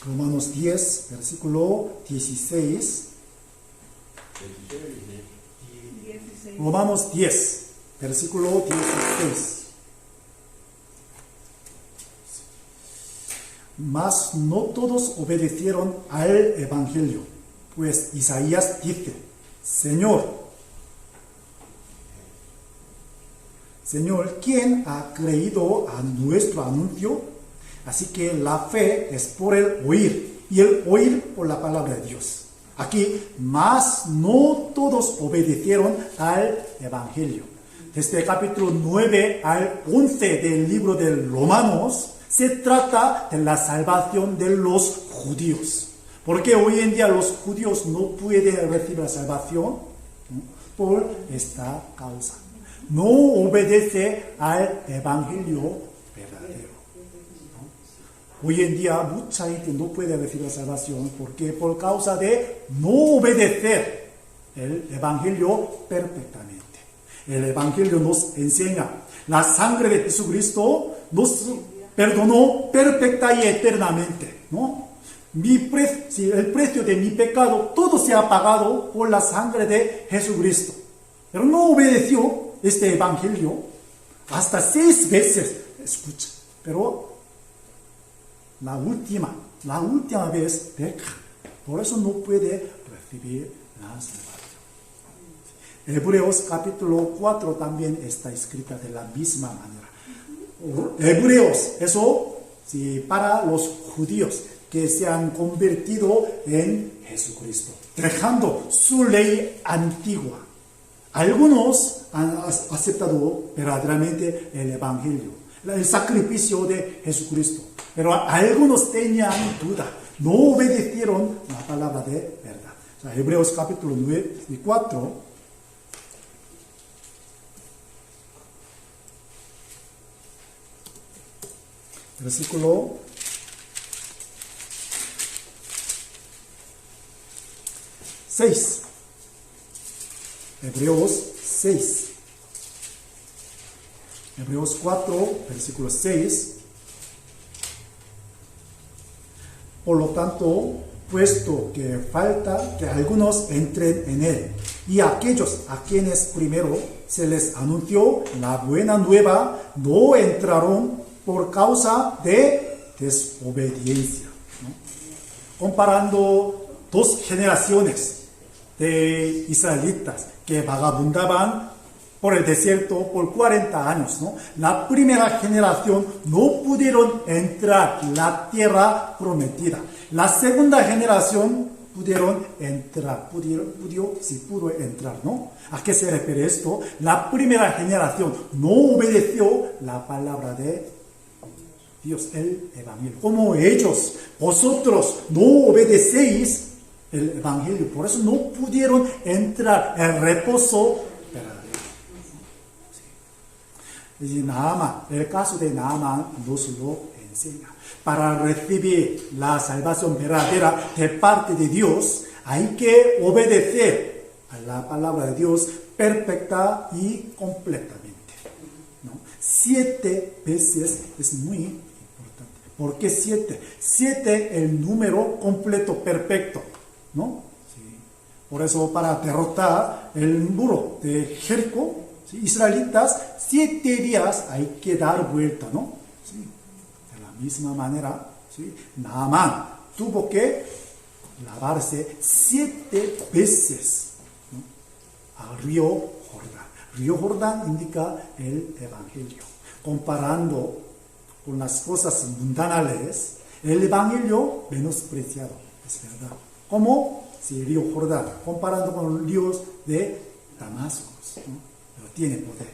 Romanos 10, versículo 16, Romanos 10, versículo 16. Mas no todos obedecieron al evangelio, pues Isaías dice, Señor, ¿quién ha creído a nuestro anuncio? Así que la fe es por el oír, y el oír por la palabra de Dios. Aquí, mas no todos obedecieron al evangelio. Desde el capítulo 9 al 11 del libro de Romanos, se trata de la salvación de los judíos. Porque hoy en día los judíos no pueden recibir la salvación, ¿no?, por esta causa. No obedece al evangelio verdadero, ¿no? Hoy en día mucha gente no puede recibir la salvación porque por causa de no obedecer el evangelio perfectamente. El evangelio nos enseña, la sangre de Jesucristo nos perdonó perfecta y eternamente, ¿no? El precio de mi pecado, todo se ha pagado por la sangre de Jesucristo. Pero no obedeció este evangelio hasta 6 veces, escucha, pero la última vez peca. Por eso no puede recibir la salvación. Hebreos capítulo 4 también está escrita de la misma manera. Hebreos, eso sí, para los judíos que se han convertido en Jesucristo, dejando su ley antigua. Algunos han aceptado verdaderamente el Evangelio, el sacrificio de Jesucristo, pero algunos tenían duda, no obedecieron la palabra de verdad. O sea, Hebreos capítulo 9 y 4, versículo 6. Hebreos 6. Hebreos 4, versículo 6. Por lo tanto, puesto que falta que algunos entren en él, y aquellos a quienes primero se les anunció la buena nueva no entraron por causa de desobediencia. ¿No? Comparando dos generaciones de israelitas que vagabundaban por el desierto por 40 años. ¿No? La primera generación no pudieron entrar en la tierra prometida. La segunda generación pudieron entrar, pudo entrar, ¿no? ¿A qué se refiere esto? La primera generación no obedeció la palabra de Dios, el Evangelio. Como ellos, vosotros no obedecéis el Evangelio, por eso no pudieron entrar en reposo verdadero. Y Naamán, el caso de Naamán nos lo enseña. Para recibir la salvación verdadera de parte de Dios, hay que obedecer a la palabra de Dios perfecta y completamente. ¿No? 7 veces es muy importante. ¿Por qué 7? 7 el número completo, perfecto. ¿No? Sí. Por eso para derrotar el muro de Jericó, ¿sí? Israelitas, 7 días hay que dar vuelta, ¿no? Sí. De la misma manera, ¿sí? Naamán tuvo que lavarse 7 veces, ¿no? Al río Jordán. Río Jordán indica el Evangelio. Comparando con las cosas mundanales, el Evangelio menospreciado, es verdad. Como si el río Jordán, comparando con los ríos de Damasco, ¿no? Pero tiene poder.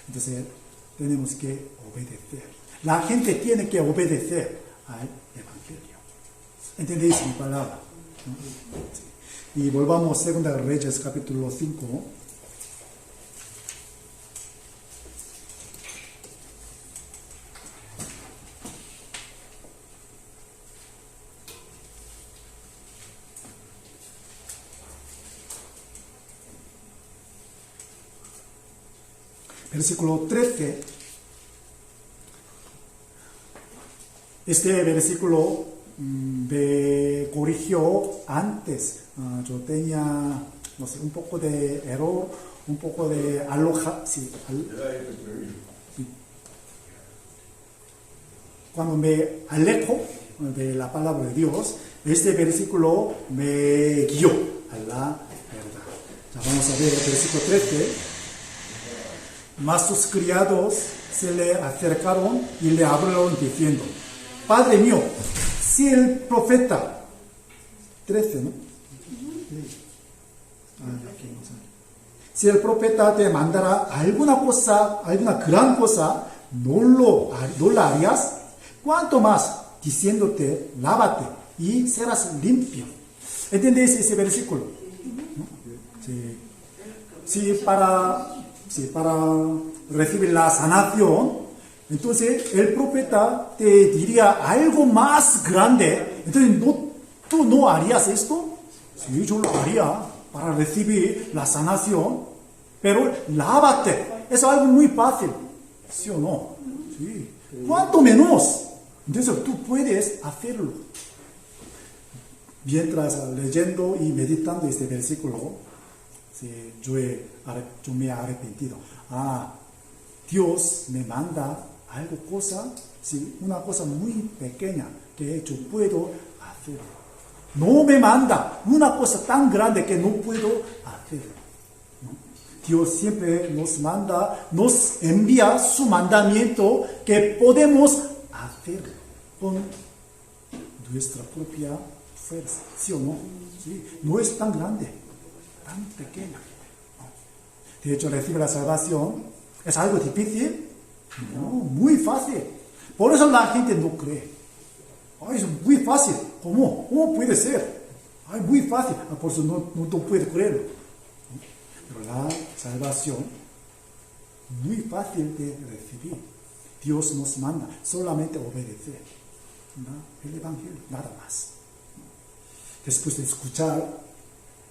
Entonces, tenemos que obedecer. La gente tiene que obedecer al Evangelio. ¿Entendéis mi palabra? ¿No? Sí. Y volvamos a 2 Reyes, capítulo 5. Versículo 13. Este versículo me corrigió antes. Yo tenía, no sé, un poco de error, un poco de aloja. Sí, sí. Cuando me alejo de la palabra de Dios, este versículo me guió a la verdad. Ya vamos a ver el versículo 13. Mas sus criados se le acercaron y le hablaron diciendo: Padre mío, si el profeta 13, ¿no? Si el profeta te mandara alguna cosa, alguna gran cosa, ¿no la harías? ¿Cuánto más diciéndote, lávate y serás limpio? ¿Entendéis ese versículo? ¿No? Sí, para recibir la sanación, entonces el profeta te diría algo más grande. Entonces, ¿tú no harías esto? Sí, yo lo haría para recibir la sanación, pero lávate. Es algo muy fácil, ¿sí o no? Sí. ¿Cuánto menos? Entonces tú puedes hacerlo. Mientras leyendo y meditando este versículo, sí, yo me he arrepentido. Dios me manda una cosa muy pequeña que yo puedo hacer. No me manda una cosa tan grande que no puedo hacer. ¿No? Dios siempre nos manda, nos envía su mandamiento que podemos hacer con nuestra propia fuerza. ¿Sí o no? ¿Sí? No es tan grande, tan pequeña. De hecho, recibir la salvación es algo difícil. No, muy fácil. Por eso la gente no cree. Ay, es muy fácil. ¿Cómo? ¿Cómo puede ser? Ay, muy fácil. Por eso no puede creerlo. Pero la salvación, muy fácil de recibir. Dios nos manda solamente obedecer. El Evangelio, nada más. Después de escuchar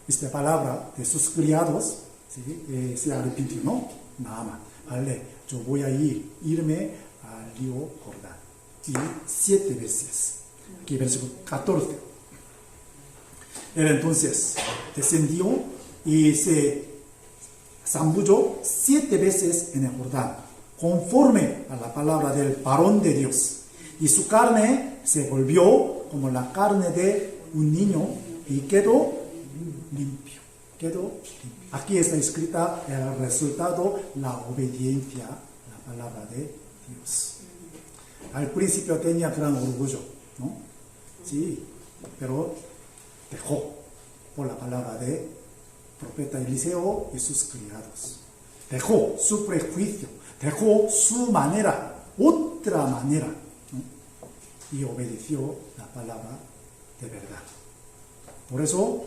esta palabra de sus criados, ¿sí? Se arrepintió, ¿no? Nada más. Vale, yo voy a irme al río Jordán. Y 7 veces. Aquí versículo 14. Él entonces descendió y se zambulló 7 veces en el Jordán, conforme a la palabra del varón de Dios. Y su carne se volvió como la carne de un niño y quedó limpio. Aquí está escrita el resultado, la obediencia a la palabra de Dios. Al principio tenía gran orgullo, ¿no? Sí, pero dejó por la palabra de profeta Eliseo y sus criados. Dejó su prejuicio, dejó su manera, otra manera, ¿no? Y obedeció la palabra de verdad. Por eso,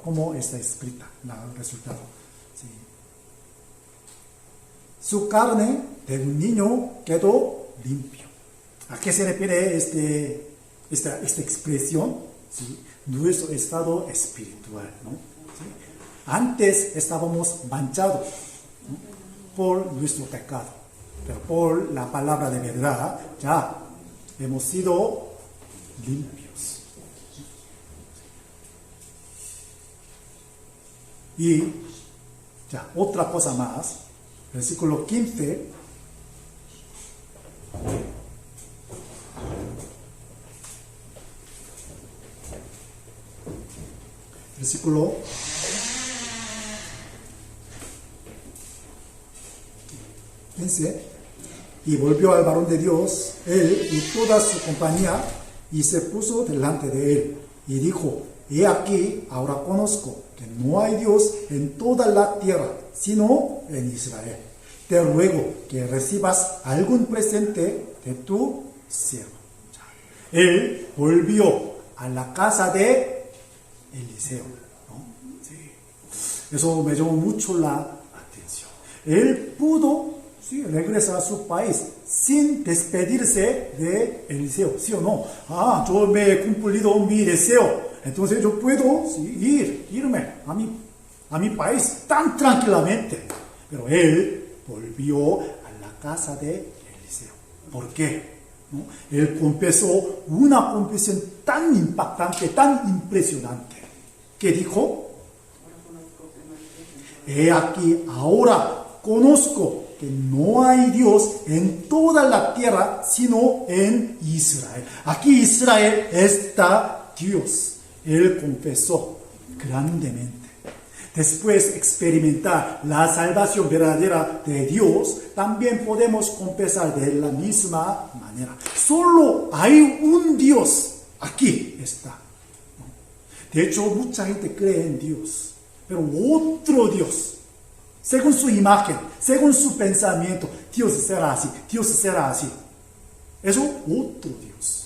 como está escrita, el resultado. Sí. Su carne de un niño quedó limpio. ¿A qué se refiere esta expresión? ¿Sí? Nuestro estado espiritual, ¿no? ¿Sí? Antes estábamos manchados, ¿no? Por nuestro pecado, pero por la palabra de verdad ya hemos sido limpios. Y ya, otra cosa más, versículo 15. Versículo 15. Y volvió al varón de Dios, él y toda su compañía, y se puso delante de él, y dijo: He aquí, ahora conozco que no hay Dios en toda la tierra, sino en Israel. Te ruego que recibas algún presente de tu siervo. Él volvió a la casa de Eliseo, ¿no? Sí. Eso me llamó mucho la atención. Él pudo, sí, regresar a su país sin despedirse de Eliseo, ¿sí o no? Yo me he cumplido mi deseo. Entonces yo puedo, sí, irme a mi país tan tranquilamente. Pero él volvió a la casa de Eliseo. ¿Por qué? ¿No? Él confesó una confesión tan impactante, tan impresionante, que dijo: He aquí, ahora conozco que no hay Dios en toda la tierra, sino en Israel. Aquí Israel está Dios. Él confesó grandemente. Después de experimentar la salvación verdadera de Dios, también podemos confesar de la misma manera. Solo hay un Dios. Aquí está. De hecho, mucha gente cree en Dios, pero otro Dios, según su imagen, según su pensamiento, Dios será así, Dios será así. Eso, otro Dios.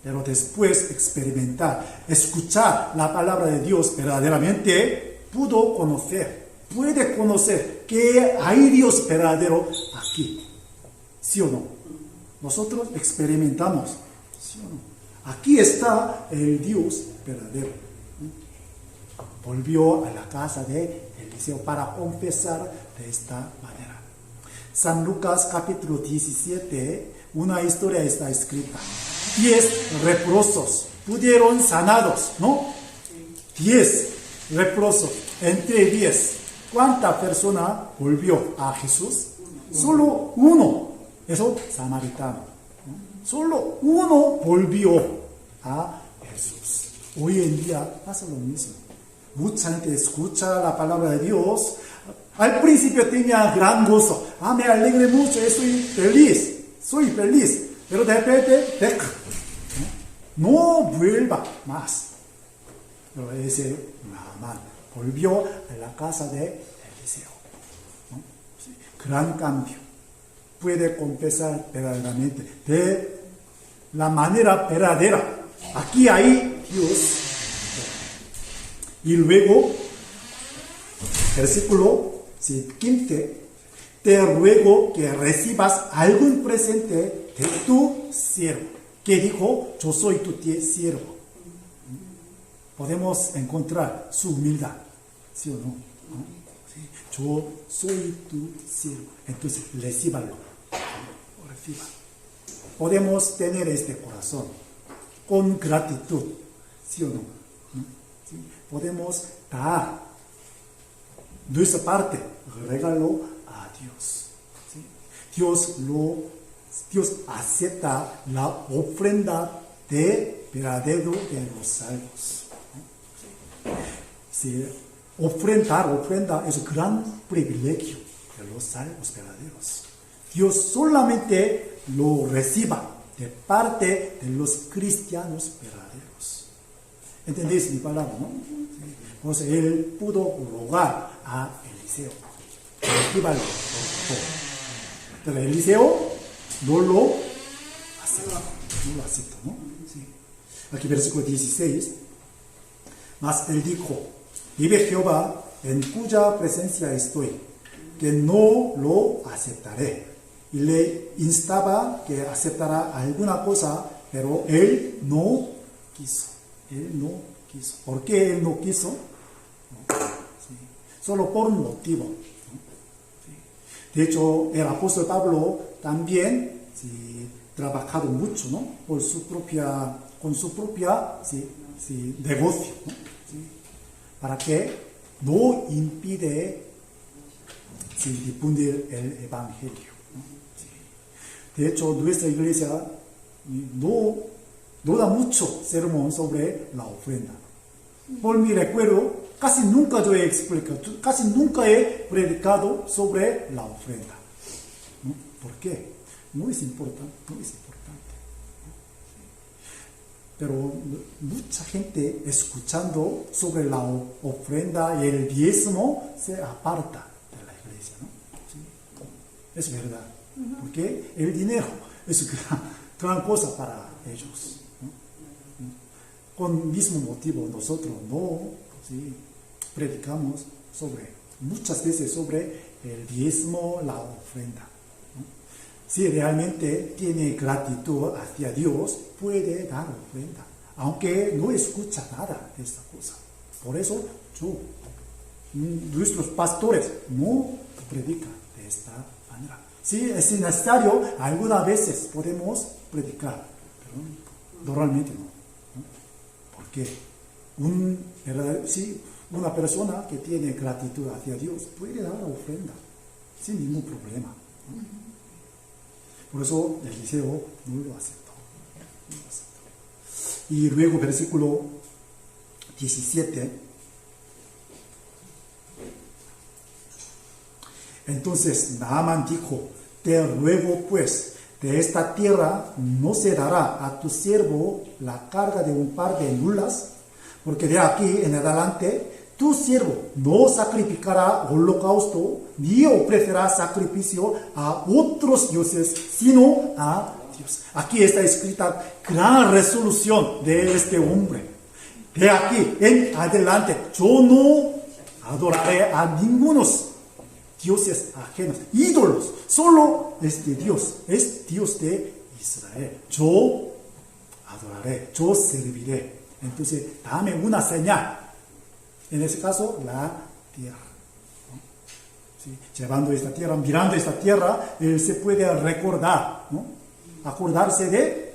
Pero después de experimentar, escuchar la palabra de Dios verdaderamente, puede conocer que hay Dios verdadero aquí. ¿Sí o no? Nosotros experimentamos. ¿Sí o no? Aquí está el Dios verdadero. Volvió a la casa de Eliseo para confesar de esta manera. San Lucas capítulo 17, una historia está escrita. 10 leprosos pudieron sanados, ¿no? 10 leprosos, entre 10. ¿Cuánta persona volvió a Jesús? Solo uno. Eso samaritano. Solo uno volvió a Jesús. Hoy en día pasa lo mismo. Mucha gente escucha la palabra de Dios. Al principio tenía gran gozo. Me alegré mucho, soy feliz. Pero de repente, no vuelva más. Pero ese Naamán volvió a la casa de Eliseo. Sí, gran cambio. Puede confesar verdaderamente de la manera verdadera. Aquí hay Dios. Y luego, versículo 15, te ruego que recibas algún presente de tu siervo. Que dijo, yo soy tu siervo. Podemos encontrar su humildad, ¿sí o no? Sí. Yo soy tu siervo. Entonces, recíbalo. Reciba. Podemos tener este corazón con gratitud, ¿sí o no? ¿Sí? Podemos dar nuestra parte, regalo a Dios. ¿Sí? Dios acepta la ofrenda de verdadero de los salvos. Sí. Ofrenda es un gran privilegio de los salvos verdaderos. Dios solamente lo reciba de parte de los cristianos verdaderos. ¿Entendéis mi palabra, no? Sí. Entonces él pudo rogar a Eliseo. Recíbalo. Pero Eliseo no lo aceptó, ¿no? Sí. Aquí versículo 16. Mas él dijo, vive Jehová, en cuya presencia estoy, que no lo aceptaré. Y le instaba que aceptara alguna cosa, pero él no quiso. ¿Por qué él no quiso? Sí. Solo por un motivo. Sí. De hecho, el apóstol Pablo también trabajado mucho, ¿no? Con su propia negocio, ¿no? Sí. Para que no impide difundir el evangelio. De hecho, nuestra iglesia no da mucho sermón sobre la ofrenda. Por mi recuerdo, casi nunca yo he explicado, casi nunca he predicado sobre la ofrenda. ¿No? ¿Por qué? No es importante. Pero mucha gente escuchando sobre la ofrenda y el diezmo se aparta de la iglesia, ¿no? ¿Sí? Es verdad. Porque el dinero es gran cosa para ellos, ¿no? Con el mismo motivo nosotros no predicamos muchas veces sobre el diezmo, la ofrenda, ¿no? Si realmente tiene gratitud hacia Dios, puede dar ofrenda, aunque no escucha nada de esta cosa. Por eso nuestros pastores no predican de esta manera. Si es necesario, algunas veces podemos predicar, pero normalmente no. Porque una persona que tiene gratitud hacia Dios puede dar ofrenda sin ningún problema. Por eso Eliseo no lo aceptó. Y luego versículo 17. Entonces Naamán dijo, te ruego pues, de esta tierra no se dará a tu siervo la carga de un par de mulas, porque de aquí en adelante tu siervo no sacrificará holocausto, ni ofrecerá sacrificio a otros dioses, sino a Dios. Aquí está escrita gran resolución de este hombre. De aquí en adelante yo no adoraré a ningunos dioses ajenos, ídolos, solo este Dios, es Dios de Israel. Yo adoraré, yo serviré. Entonces, dame una señal. En ese caso, la tierra. ¿No? ¿Sí? Llevando esta tierra, mirando esta tierra, él se puede recordar, ¿no? Acordarse de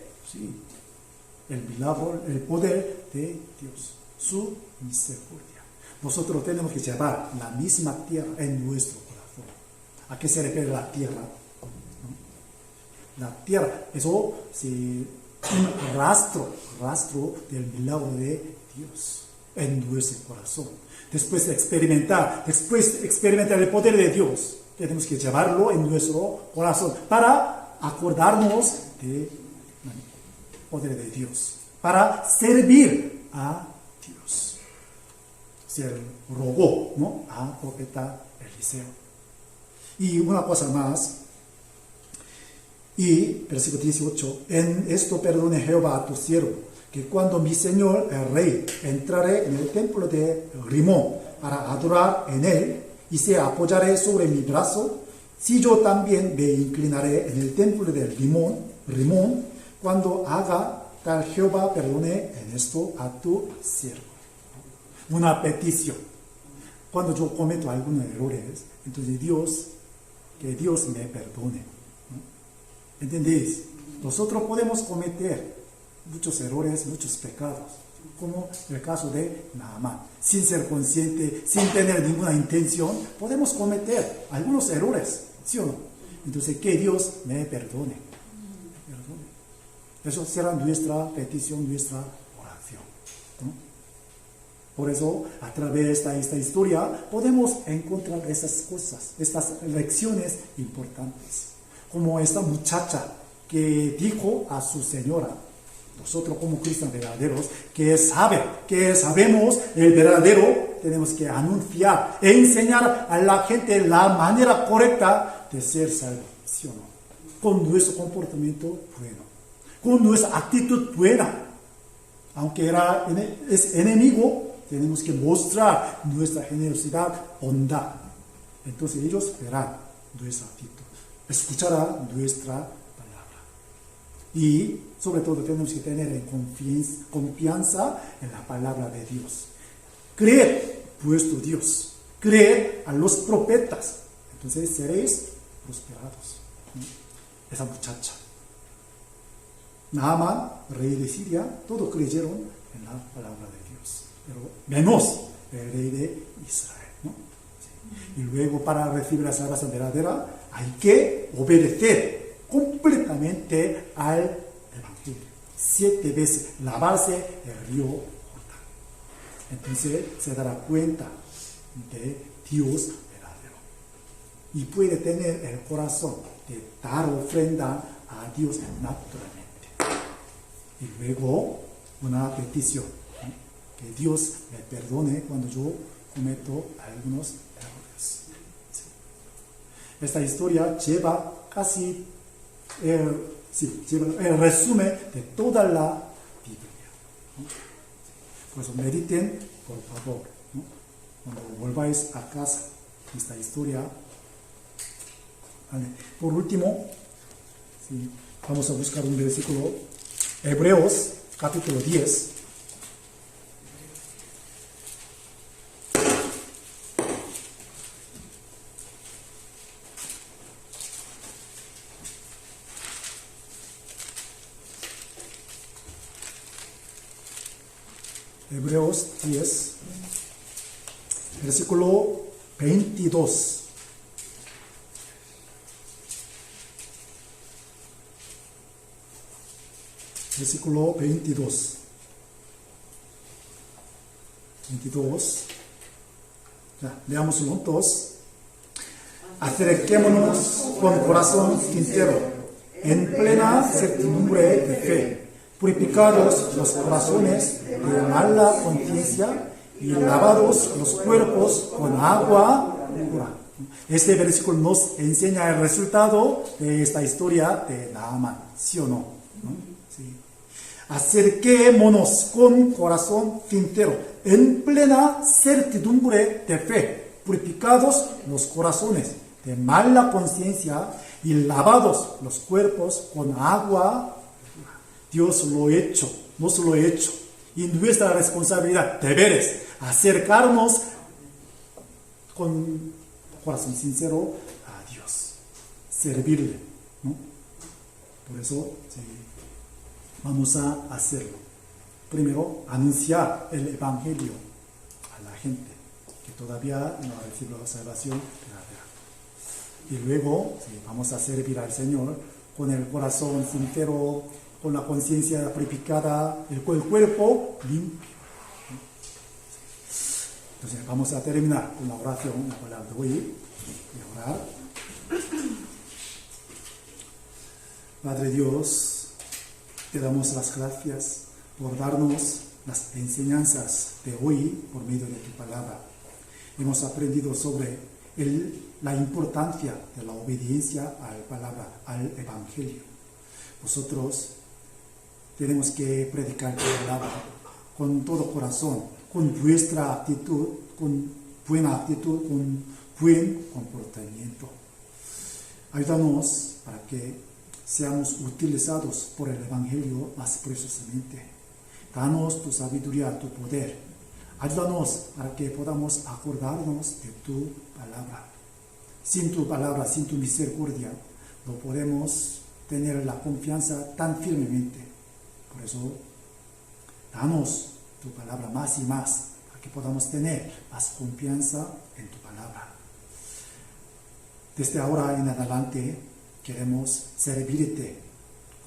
el milagro, el poder de Dios, su misericordia. Nosotros tenemos que llevar la misma tierra en nuestro corazón. ¿A qué se refiere la tierra? ¿No? la tierra. Eso sí, un rastro del milagro de Dios en nuestro corazón. Después de experimentar el poder de Dios, tenemos que llevarlo en nuestro corazón para acordarnos del poder de Dios, para servir a Dios. Se rogó, ¿no?, a profeta Eliseo. Y una cosa más, y versículo 18, en esto perdone Jehová a tu siervo, que cuando mi señor el rey entrare en el templo de Rimón para adorar en él, y se apoyaré sobre mi brazo, si yo también me inclinaré en el templo de Rimón, cuando haga tal Jehová perdone en esto a tu siervo. Una petición. Cuando yo cometo algunos errores, entonces que Dios me perdone, ¿no? ¿Entendéis? Nosotros podemos cometer muchos errores, muchos pecados, como el caso de Naamán. Sin ser consciente, sin tener ninguna intención, podemos cometer algunos errores, ¿sí o no? Entonces, que Dios me perdone. Eso será nuestra petición, nuestra oración, ¿no? Por eso, a través de esta historia, podemos encontrar esas cosas, estas lecciones importantes. Como esta muchacha que dijo a su señora, nosotros como cristianos verdaderos, que sabemos el verdadero, tenemos que anunciar e enseñar a la gente la manera correcta de ser salvo, ¿sí o no? Con nuestro comportamiento bueno, con nuestra actitud buena. Aunque es enemigo, tenemos que mostrar nuestra generosidad, bondad. Entonces ellos verán nuestra actitud, escucharán nuestra palabra. Y sobre todo tenemos que tener confianza en la palabra de Dios. Creer vuestro Dios, creer a los profetas. Entonces seréis prosperados. Esa muchacha, Naamán, rey de Siria, todos creyeron en la palabra de Dios, pero menos el rey de Israel, ¿no? Sí. Y luego, para recibir la salvación verdadera, hay que obedecer completamente al Evangelio. 7 veces lavarse el río Jordán. Entonces se dará cuenta de Dios verdadero y puede tener el corazón de dar ofrenda a Dios naturalmente. Y luego una petición, ¿no?, que Dios me perdone cuando yo cometo algunos errores. Sí. Esta historia lleva casi lleva el resumen de toda la Biblia, ¿no? Por eso mediten, por favor, ¿no?, cuando volváis a casa esta historia. Vale. Por último, sí, vamos a buscar un versículo, Hebreos capítulo 10. Hebreos 10, versículo 22. Versículo 22. Ya, leámoslo juntos. Acerquémonos con corazón sincero, en plena certidumbre de fe, purificados los corazones de mala conciencia y lavados los cuerpos con agua pura. Este versículo nos enseña el resultado de esta historia de Naamán, ¿sí o no? Sí. Acerquémonos con corazón sincero, en plena certidumbre de fe, purificados los corazones de mala conciencia y lavados los cuerpos con agua. Dios lo ha hecho, nos lo ha hecho. Y nuestra responsabilidad, deberes, acercarnos con corazón sincero a Dios, servirle, ¿no? Por eso, sí, vamos a hacerlo. Primero, anunciar el Evangelio a la gente que todavía no ha recibido la salvación verdadera. Y luego, sí, vamos a servir al Señor con el corazón sincero, con la conciencia purificada, el cuerpo limpio. Entonces vamos a terminar con la oración, la palabra de hoy. Voy a orar. Padre Dios, te damos las gracias por darnos las enseñanzas de hoy por medio de tu palabra. Hemos aprendido sobre la importancia de la obediencia a la palabra, al Evangelio. Nosotros tenemos que predicar tu palabra con todo corazón, con vuestra actitud, con buena actitud, con buen comportamiento. Ayúdanos para que seamos utilizados por el Evangelio más preciosamente. Danos tu sabiduría, tu poder. Ayúdanos para que podamos acordarnos de tu palabra. Sin tu palabra, sin tu misericordia, no podemos tener la confianza tan firmemente. Por eso, danos tu palabra más y más, para que podamos tener más confianza en tu palabra. Desde ahora en adelante, queremos servirte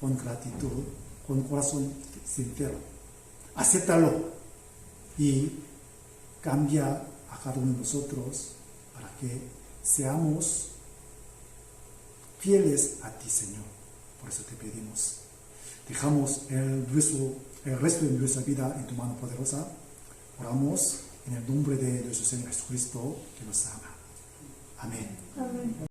con gratitud, con corazón sincero. Acéptalo y cambia a cada uno de nosotros para que seamos fieles a ti, Señor. Por eso te pedimos. Dejamos el resto de nuestra vida en tu mano poderosa. Oramos en el nombre de nuestro Señor Jesucristo, que nos ama. Amén. Amén.